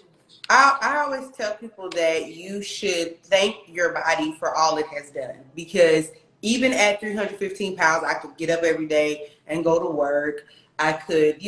Speaker 2: I always tell people that you should thank your body for all it has done, because even at 315 pounds, I could get up every day and go to work. I could,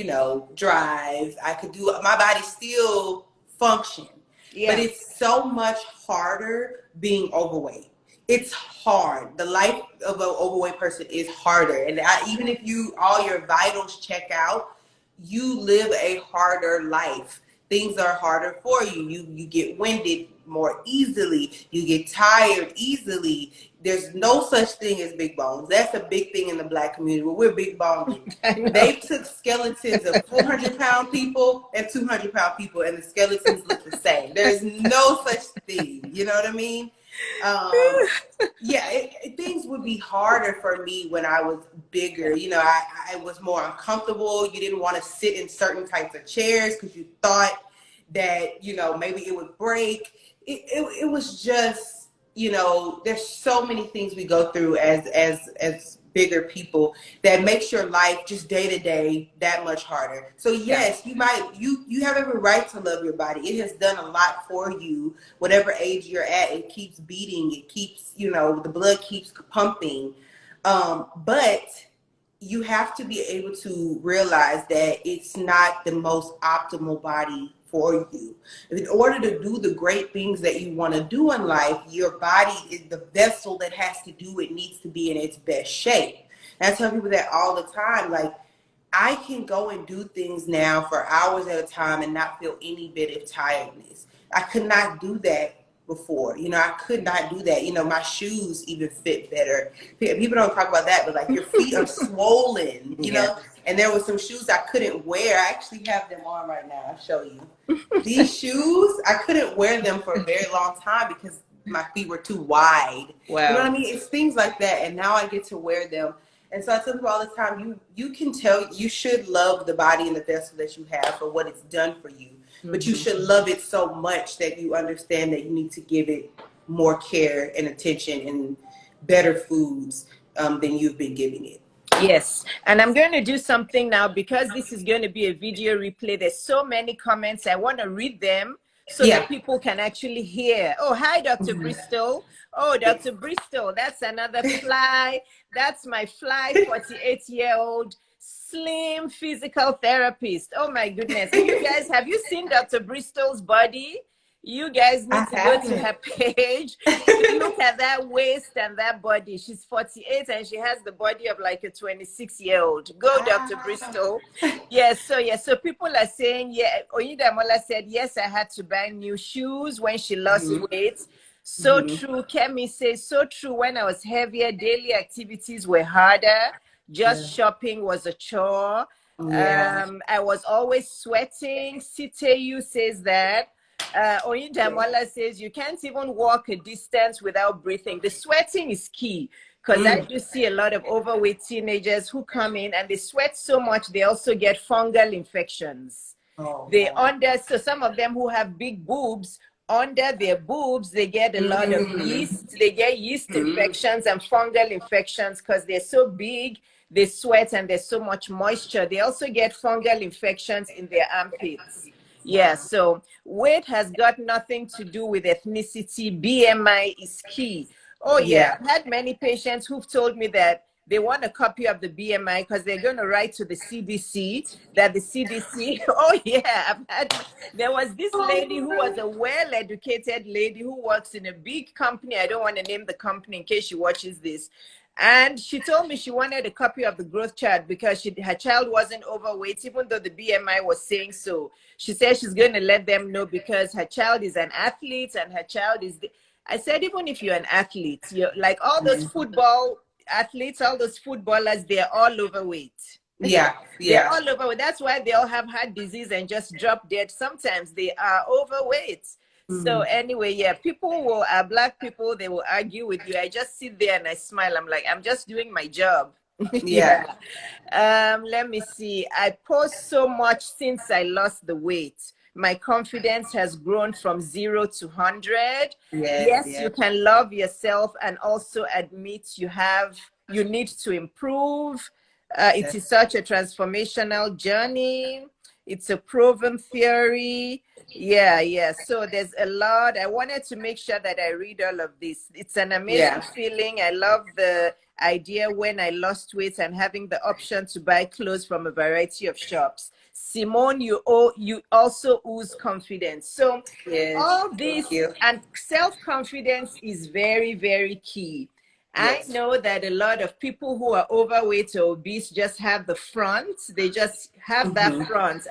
Speaker 2: drive. I could do, my body still function. But it's so much harder being overweight. It's hard. The life of an overweight person is harder. And even if all your vitals check out, you live a harder life. Things are harder for you. You get winded more easily. You get tired easily. There's no such thing as big bones. That's a big thing in the Black community. We're big boned. They took skeletons of 400-pound people and 200-pound people, and the skeletons look the same. There's no such thing. You know what I mean? Things would be harder for me when I was bigger. I was more uncomfortable. You didn't want to sit in certain types of chairs because you thought that, maybe it would break. It was just, there's so many things we go through as bigger people that makes your life just day to day that much harder. So yes, you have every right to love your body. It has done a lot for you. Whatever age you're at, it keeps beating. It keeps, the blood keeps pumping. But you have to be able to realize that it's not the most optimal body for you. In order to do the great things that you want to do in life, your body is the vessel that has to do it, needs to be in its best shape. And I tell people that all the time, like, I can go and do things now for hours at a time and not feel any bit of tiredness. I could not do that before. I could not do that. My shoes even fit better. People don't talk about that, but like your feet are swollen, and there were some shoes I couldn't wear. I actually have them on right now. I'll show you. These shoes, I couldn't wear them for a very long time because my feet were too wide.
Speaker 1: Wow.
Speaker 2: You know what I mean? It's things like that. And now I get to wear them. And so I tell people all the time, you can tell, you should love the body and the vessel that you have for what it's done for you. But you should love it so much that you understand that you need to give it more care and attention and better foods than you've been giving it.
Speaker 1: Yes, and I'm going to do something now because this is going to be a video replay. There's so many comments. I want to read them so that people can actually hear. Oh, hi, Dr. Bristol. Oh, Dr. Bristol, that's another fly. That's my fly 48-year-old slim physical therapist. Oh my goodness. You guys, have you seen Dr. Bristol's body? You guys need to go to her page. Look at that waist and that body. She's 48 and she has the body of like a 26-year-old. Go, Dr. Bristol. Yes, so people are saying, Oyidamola said, yes, I had to buy new shoes when she lost weight. So true. Kemi says, so true. When I was heavier, daily activities were harder. Just shopping was a chore. I was always sweating. Siteyu says that. Oyindamola says you can't even walk a distance without breathing. The sweating is key because I do see a lot of overweight teenagers who come in and they sweat so much they also get fungal infections. So some of them who have big boobs, under their boobs they get a lot of yeast. They get yeast infections and fungal infections because they're so big, they sweat, and there's so much moisture. They also get fungal infections in their armpits. Yeah, so weight has got nothing to do with ethnicity. BMI is key. Oh yeah, I've had many patients who've told me that they want a copy of the BMI because they're going to write to the CDC that the CDC, there was this lady who was a well-educated lady who works in a big company. I don't want to name the company in case she watches this. And she told me she wanted a copy of the growth chart because her child wasn't overweight, even though the BMI was saying so. She said she's going to let them know because her child is an athlete and her child is... I said, even if you're an athlete, you're like all those football athletes, all those footballers, they're all overweight. They're all overweight. That's why they all have heart disease and just drop dead. Sometimes they are overweight. So anyway, people black people, they will argue with you. I just sit there and I smile. I'm like, I'm just doing my job. Let me see. I post so much since I lost the weight. My confidence has grown from 0 to 100. Yes, you can love yourself and also admit you need to improve. It is such a transformational journey. It's a proven theory. So there's a lot. I wanted to make sure that I read all of this. It's an amazing feeling. I love the idea when I lost weight and having the option to buy clothes from a variety of shops. Simone, you also ooze confidence. So all this and self-confidence is very, very key. I know that a lot of people who are overweight or obese just have the front. They just have that front.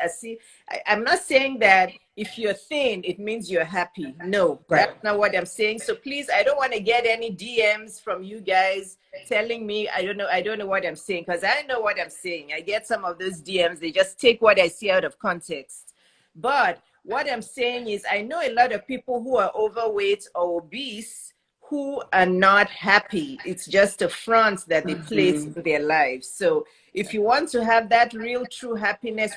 Speaker 1: I'm not saying that if you're thin, it means you're happy. No, that's not what I'm saying. So please, I don't want to get any DMs from you guys telling me I don't know what I'm saying, because I know what I'm saying. I get some of those DMs, they just take what I see out of context. But what I'm saying is I know a lot of people who are overweight or obese who are not happy. It's just a front that they place in their lives. So if you want to have that real true happiness,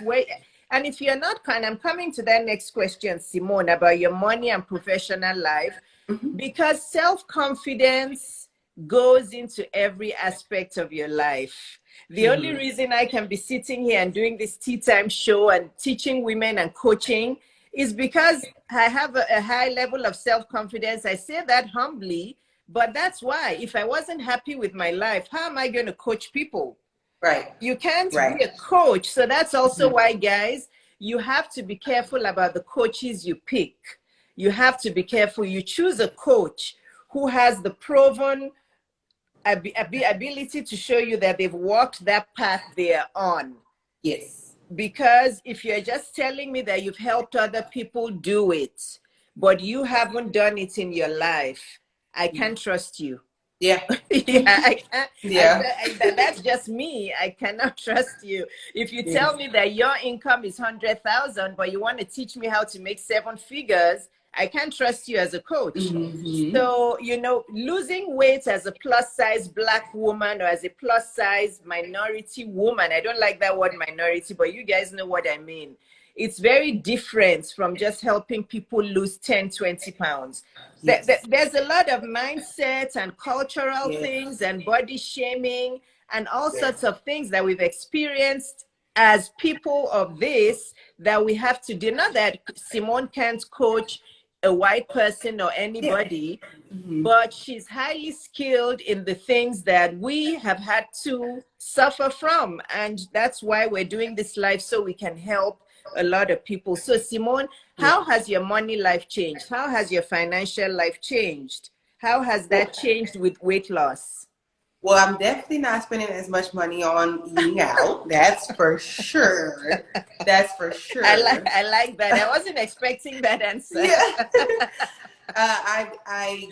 Speaker 1: and if you're not I'm coming to that next question, Simone, about your money and professional life, because self-confidence goes into every aspect of your life. The only reason I can be sitting here and doing this tea time show and teaching women and coaching is because I have a high level of self-confidence. I say that humbly, but that's why. If I wasn't happy with my life, how am I going to coach people?
Speaker 2: Right.
Speaker 1: You can't
Speaker 2: Right.
Speaker 1: be a coach. So that's also why, guys, you have to be careful about the coaches you pick. You have to be careful. You choose a coach who has the proven ability to show you that they've walked that path they're on.
Speaker 2: Yes.
Speaker 1: Because if you're just telling me that you've helped other people do it, but you haven't done it in your life, I can't trust you.
Speaker 2: Yeah.
Speaker 1: Yeah, I can't.
Speaker 2: Yeah.
Speaker 1: That's just me. I cannot trust you. If you
Speaker 2: Yes.
Speaker 1: tell me that your income is 100,000, but you want to teach me how to make 7 figures, I can't trust you as a coach. So, losing weight as a plus size Black woman or as a plus size minority woman, I don't like that word minority, but you guys know what I mean. It's very different from just helping people lose 10, 20 pounds.
Speaker 2: Yes.
Speaker 1: There's a lot of mindset and cultural
Speaker 2: Yes.
Speaker 1: things and body shaming and all sorts of things that we've experienced as people of this that we have to do. Not that Simone can't coach a white person or anybody, but she's highly skilled in the things that we have had to suffer from. And that's why we're doing this live, so we can help a lot of people. So Simone, how has your money life changed? How has your financial life changed? How has that changed with weight loss?
Speaker 2: Well, I'm definitely not spending as much money on eating out. That's for sure. That's for sure.
Speaker 1: I like that. I wasn't expecting that answer.
Speaker 2: Yeah. I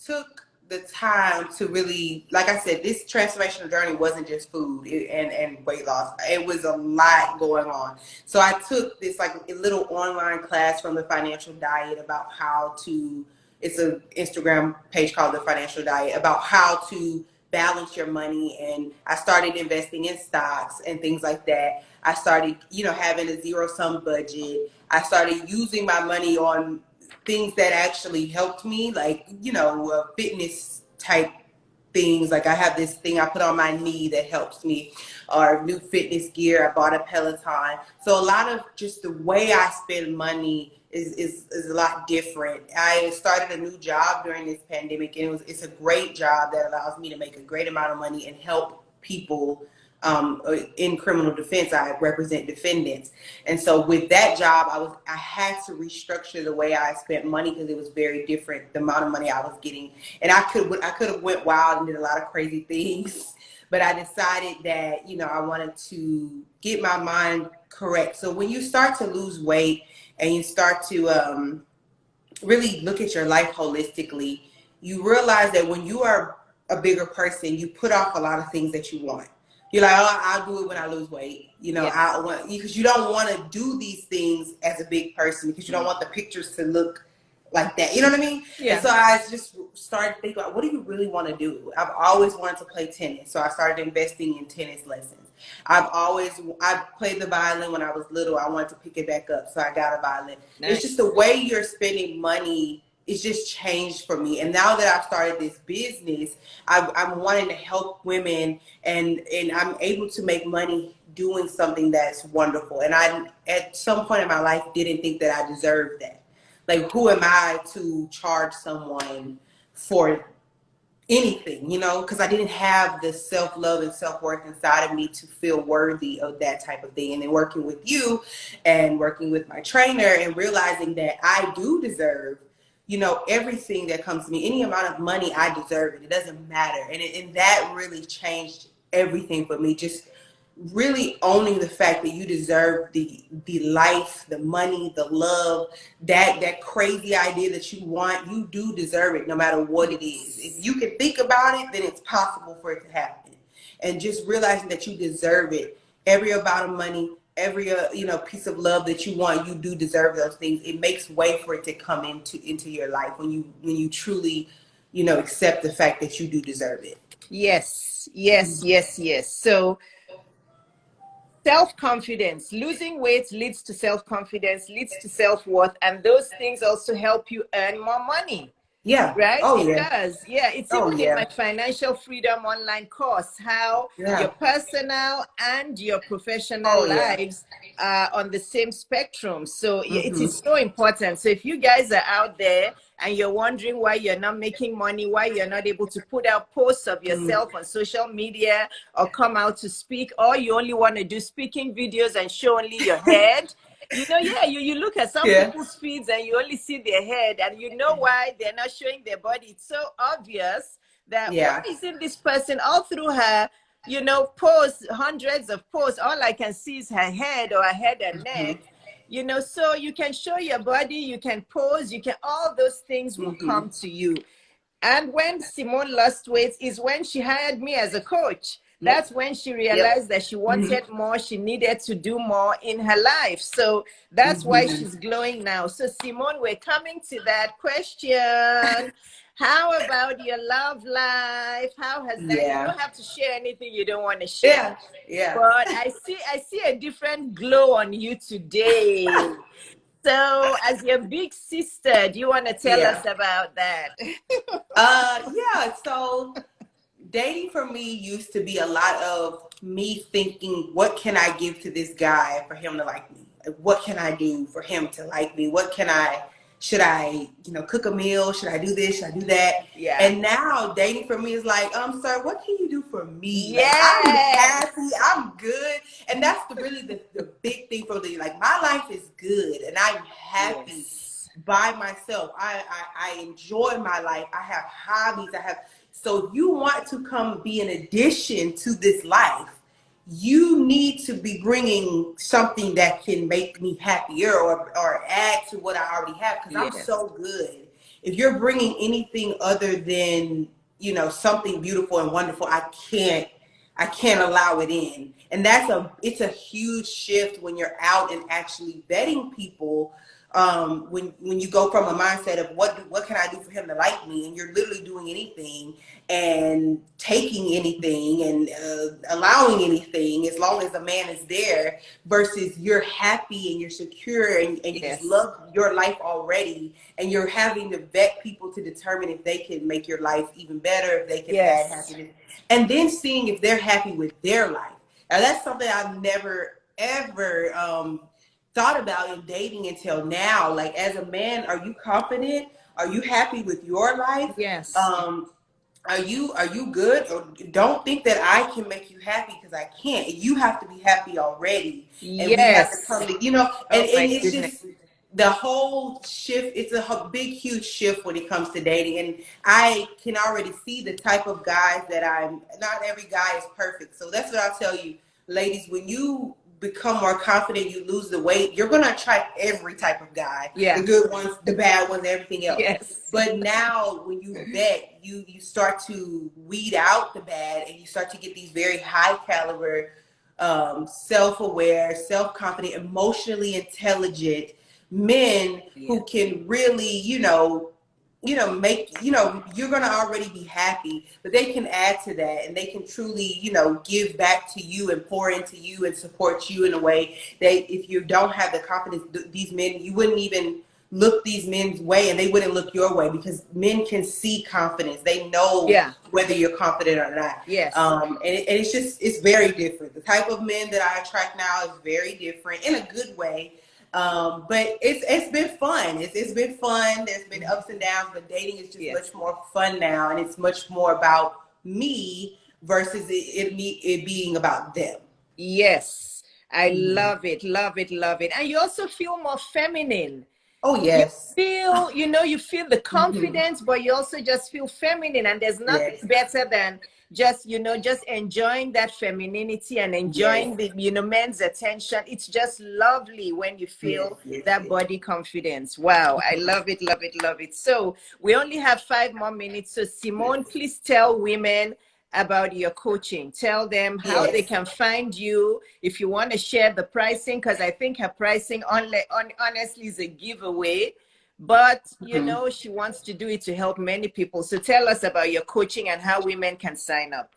Speaker 2: took the time to really, like I said, this transformational journey wasn't just food and weight loss. It was a lot going on. So I took this like a little online class from the Financial Diet about how to, it's an Instagram page called The Financial Diet, about how to balance your money. And I started investing in stocks and things like that. I started, having a zero-sum budget. I started using my money on things that actually helped me, like, fitness type things. Like I have this thing I put on my knee that helps me, or new fitness gear. I bought a Peloton. So a lot of just the way I spend money is a lot different. I started a new job during this pandemic, and it's a great job that allows me to make a great amount of money and help people. In criminal defense, I represent defendants, and so with that job, I had to restructure the way I spent money because it was very different, the amount of money I was getting, and I could have went wild and did a lot of crazy things, but I decided that I wanted to get my mind correct. So when you start to lose weight and you start to really look at your life holistically, you realize that when you are a bigger person, you put off a lot of things that you want. You're like, oh, I'll do it when I lose weight. I want, because you don't want to do these things as a big person because you don't want the pictures to look like that. You know what I mean?
Speaker 1: Yeah.
Speaker 2: And so I just started thinking about, what do you really want to do? I've always wanted to play tennis, so I started investing in tennis lessons. I played the violin when I was little. I wanted to pick it back up, so I got a violin. Nice. It's just the way you're spending money. It's just changed for me. And now that I've started this business, I'm wanting to help women, and I'm able to make money doing something that's wonderful. And I, at some point in my life, didn't think that I deserved that. Like, who am I to charge someone for anything, because I didn't have the self-love and self-worth inside of me to feel worthy of that type of thing. And then working with you and working with my trainer and realizing that I do deserve everything that comes to me, any amount of money, I deserve it. It doesn't matter. And that really changed everything for me. Just really owning the fact that you deserve the life, the money, the love, that crazy idea that you want. You do deserve it no matter what it is. If you can think about it, then it's possible for it to happen. And just realizing that you deserve it. Every amount of money, every piece of love that you want, you do deserve those things. It makes way for it to come into your life when you truly accept the fact that you do deserve it.
Speaker 1: Yes. So self-confidence, losing weight leads to self-confidence, leads to self-worth, and those things also help you earn more money.
Speaker 2: Yeah.
Speaker 1: Right?
Speaker 2: Oh
Speaker 1: It
Speaker 2: yeah.
Speaker 1: does. Yeah. It's
Speaker 2: Oh
Speaker 1: even in
Speaker 2: yeah.
Speaker 1: my financial freedom online course, how your
Speaker 2: Yeah.
Speaker 1: personal and your professional
Speaker 2: Oh yeah.
Speaker 1: lives are on the same spectrum. So it
Speaker 2: Mm-hmm.
Speaker 1: is so important. So if you guys are out there and you're wondering why you're not making money, why you're not able to put out posts of
Speaker 2: Mm-hmm.
Speaker 1: yourself on social media or come out to speak, or you only want to do speaking videos and show only your head, yeah, you look at some
Speaker 2: Yeah.
Speaker 1: people's feeds and you only see their head, and you know why they're not showing their body. It's so obvious that why
Speaker 2: Yeah.
Speaker 1: isn't this person all through her, posts, hundreds of posts, all I can see is her head or her head and
Speaker 2: Mm-hmm.
Speaker 1: neck. So you can show your body, you can pose, all those things will
Speaker 2: Mm-hmm.
Speaker 1: come to you. And when Simone lost weight is when she hired me as a coach.
Speaker 2: Yep.
Speaker 1: That's when she
Speaker 2: Yep.
Speaker 1: realized that she
Speaker 2: Mm-hmm.
Speaker 1: wanted more. She needed to do more in her life. So that's why
Speaker 2: Mm-hmm.
Speaker 1: she's glowing now. So, Simone, we're coming to that question. How about your love life? How has that? You
Speaker 2: Yeah.
Speaker 1: don't have to share anything you don't want to share.
Speaker 2: Yeah. Yeah.
Speaker 1: But I see a different glow on you today. So, as your big sister, do you want to tell
Speaker 2: Yeah.
Speaker 1: us about that?
Speaker 2: Yeah. So dating for me used to be a lot of me thinking, what can I give to this guy for him to like me? Like, what can I do for him to like me? Should I, cook a meal? Should I do this? Should I do that?
Speaker 1: Yeah.
Speaker 2: And now dating for me is like, sir, what can you do for me? Like, I'm
Speaker 1: Yes.
Speaker 2: happy, I'm good. And that's the big thing for me. Like, my life is good and I'm happy
Speaker 1: Yes.
Speaker 2: by myself. I enjoy my life. I have hobbies. So you want to come be an addition to this life. You need to be bringing something that can make me happier or add to what I already have because I'm
Speaker 1: Yes.
Speaker 2: so good. If you're bringing anything other than, something beautiful and wonderful, I can't allow it in. And it's a huge shift when you're out and actually vetting people. When you go from a mindset of what can I do for him to like me, and you're literally doing anything and taking anything and allowing anything as long as the man is there, versus you're happy and you're secure and you just
Speaker 1: Yes.
Speaker 2: love your life already, and you're having to vet people to determine if they can make your life even better, if they can add
Speaker 1: Yes.
Speaker 2: happiness, and then seeing if they're happy with their life. Now that's something I've never ever thought about in dating until now. Like, as a man, are you confident? Are you happy with your life?
Speaker 1: Yes.
Speaker 2: Um, are you good? Or don't think that I can make you happy, because I can't. You have to be happy already, and we have to
Speaker 1: Yes.
Speaker 2: come to
Speaker 1: Oh
Speaker 2: and
Speaker 1: my
Speaker 2: it's
Speaker 1: goodness.
Speaker 2: just the whole shift. It's a big, huge shift when it comes to dating, and I can already see the type of guys that I'm. Not every guy is perfect, so that's what I'll tell you, ladies. When you become more confident, you lose the weight, you're gonna attract every type of guy, the
Speaker 1: Yeah.
Speaker 2: good ones, the bad ones, everything else.
Speaker 1: Yes.
Speaker 2: But now when you vet, you start to weed out the bad, and you start to get these very high caliber, self-aware, self-confident, emotionally intelligent men
Speaker 1: Yeah.
Speaker 2: who can really, make, you're going to already be happy, but they can add to that, and they can truly, give back to you and pour into you and support you in a way that if you don't have the confidence, these men, you wouldn't even look these men's way, and they wouldn't look your way, because men can see confidence. They know
Speaker 1: Yeah.
Speaker 2: whether you're confident or not.
Speaker 1: Yes.
Speaker 2: And it's very different. The type of men that I attract now is very different in a good way. But it's been fun. It's been fun. There's been ups and downs, but dating is just
Speaker 1: Yes.
Speaker 2: much more fun now, and it's much more about me versus it being about them.
Speaker 1: Yes. I
Speaker 2: Mhm.
Speaker 1: love it. Love it. Love it. And you also feel more feminine.
Speaker 2: Oh
Speaker 1: You
Speaker 2: yes.
Speaker 1: feel the
Speaker 2: Hmm.
Speaker 1: confidence, but you also just feel feminine, and there's nothing
Speaker 2: Yes.
Speaker 1: better than just enjoying that femininity and
Speaker 2: Yes.
Speaker 1: enjoying the men's attention. It's just lovely when you
Speaker 2: Yes.
Speaker 1: feel
Speaker 2: Yes.
Speaker 1: that
Speaker 2: Yes.
Speaker 1: body confidence. Wow, I love it, love it, love it. So we only have 5 more minutes, so Simone,
Speaker 2: Yes.
Speaker 1: please tell women about your coaching. Tell them how they
Speaker 2: Yes.
Speaker 1: can find you. If you want to share the pricing, because I think her pricing honestly is a giveaway. But
Speaker 2: Mhm.
Speaker 1: she wants to do it to help many people. So tell us about your coaching and how women can sign up.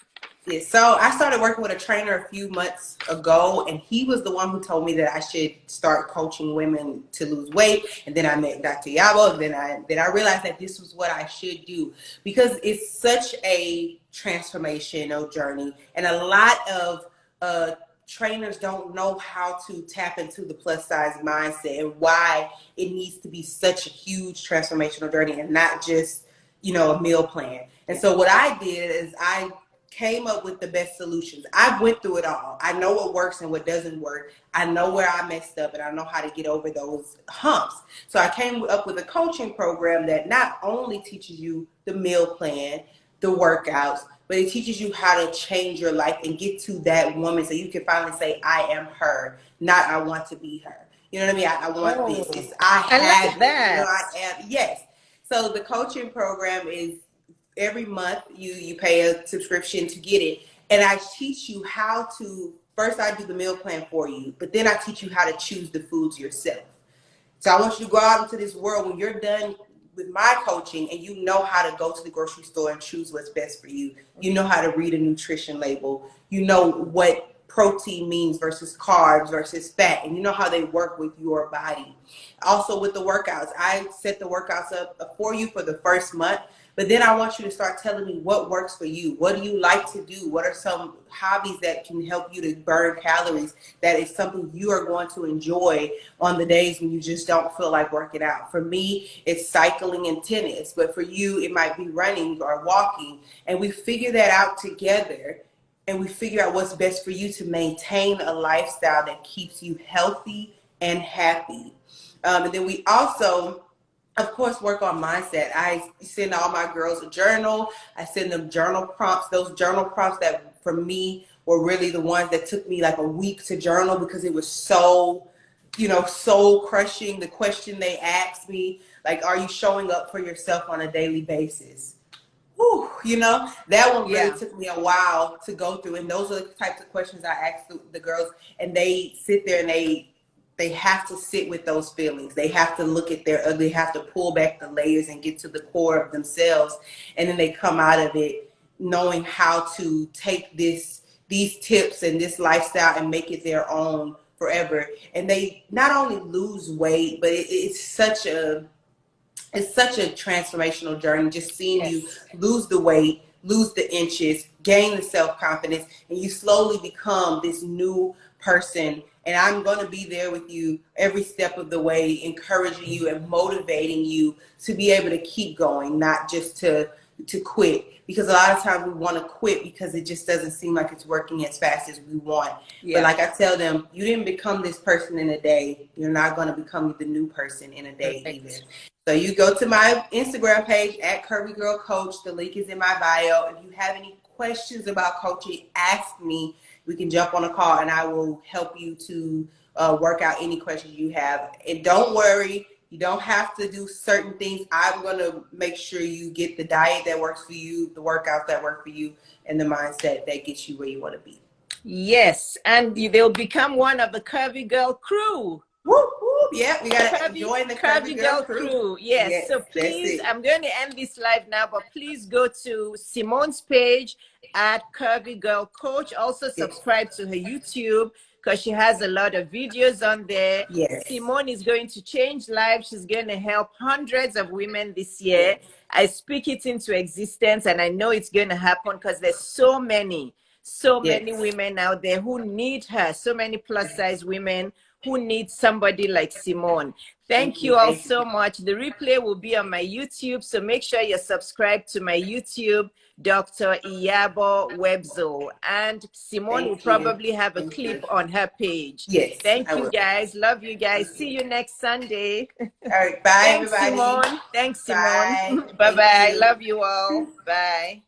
Speaker 2: Yeah, so I started working with a trainer a few months ago, and he was the one who told me that I should start coaching women to lose weight. And then I met Dr. Iyabo, and then I realized that this was what I should do because it's such a transformational journey, and a lot of trainers don't know how to tap into the plus size mindset and why it needs to be such a huge transformational journey and not just a meal plan. And so what I did is I came up with the best solutions. I went through it all. I know what works and what doesn't work. I know where I messed up and I know how to get over those humps. So I came up with a coaching program that not only teaches you the meal plan, the workouts, but it teaches you how to change your life and get to that woman so you can finally say, I am her, not I want to be her. You know what I mean? I want this. It's I
Speaker 1: I
Speaker 2: have
Speaker 1: like
Speaker 2: it.
Speaker 1: that.
Speaker 2: I am. Yes. So the coaching program is every month you pay a subscription to get it, and I teach you how to first I do the meal plan for you, but then I teach you how to choose the foods yourself. So I want you to go out into this world when you're done with my coaching and you know how to go to the grocery store and choose what's best for you. You know how to read a nutrition label. You know what protein means versus carbs versus fat, and you know how they work with your body. Also with the workouts, I set the workouts up for you for the first month, but then I want you to start telling me what works for you. What do you like to do? What are some hobbies that can help you to burn calories? That is something you are going to enjoy on the days when you just don't feel like working out. For me, it's cycling and tennis, but for you, it might be running or walking. And we figure that out together, and we figure out what's best for you to maintain a lifestyle that keeps you healthy and happy. And then we also, of course, work on mindset. I send all my girls a journal. I send them journal prompts. Those journal prompts that for me were really the ones that took me like a week to journal because it was so, soul crushing. The question they asked me, like, are you showing up for yourself on a daily basis? Whew, that one really took me a while to go through. And those are the types of questions I ask the girls, and they sit there and they have to sit with those feelings. They have to look at they have to pull back the layers and get to the core of themselves. And then they come out of it knowing how to take these tips and this lifestyle and make it their own forever. And they not only lose weight, but it's such a transformational journey, just seeing you lose the weight, lose the inches, gain the self-confidence, and you slowly become this new person. And I'm going to be there with you every step of the way, encouraging you and motivating you to be able to keep going, not just to quit. Because a lot of times we want to quit because it just doesn't seem like it's working as fast as we want. But like I tell them, you didn't become this person in a day. You're not going to become the new person in a day either. So you go to my Instagram page at Curvy Girl Coach. The link is in my bio. If you have any questions about coaching, ask me. We can jump on a call and I will help you to work out any questions you have. And don't worry, you don't have to do certain things. I'm going to make sure you get the diet that works for you, the workouts that work for you, and the mindset that gets you where you want to be.
Speaker 1: Yes, and they'll become one of the Curvy Girl crew.
Speaker 2: Whoop, whoop. Yeah, we got to join the Curvy Girl crew.
Speaker 1: Yes, so please, I'm going to end this live now, but please go to Simone's page at Curvy Girl Coach. Also subscribe to her YouTube because she has a lot of videos on there. Simone is going to change lives. She's going to help hundreds of women this year. I speak it into existence, and I know it's going to happen because there's so many women out there who need her, so many plus size women who need somebody like Simone. Thank you all so much. The replay will be on my YouTube, so make sure you're subscribed to my YouTube, Dr. Iyabo Webzo. And Simone will probably have a clip on her page. Thank you guys. Love you guys. See you next Sunday.
Speaker 2: All right. Bye,
Speaker 1: Thanks,
Speaker 2: everybody.
Speaker 1: Simone. Thanks, Simone. Bye-bye. Love you all. Bye.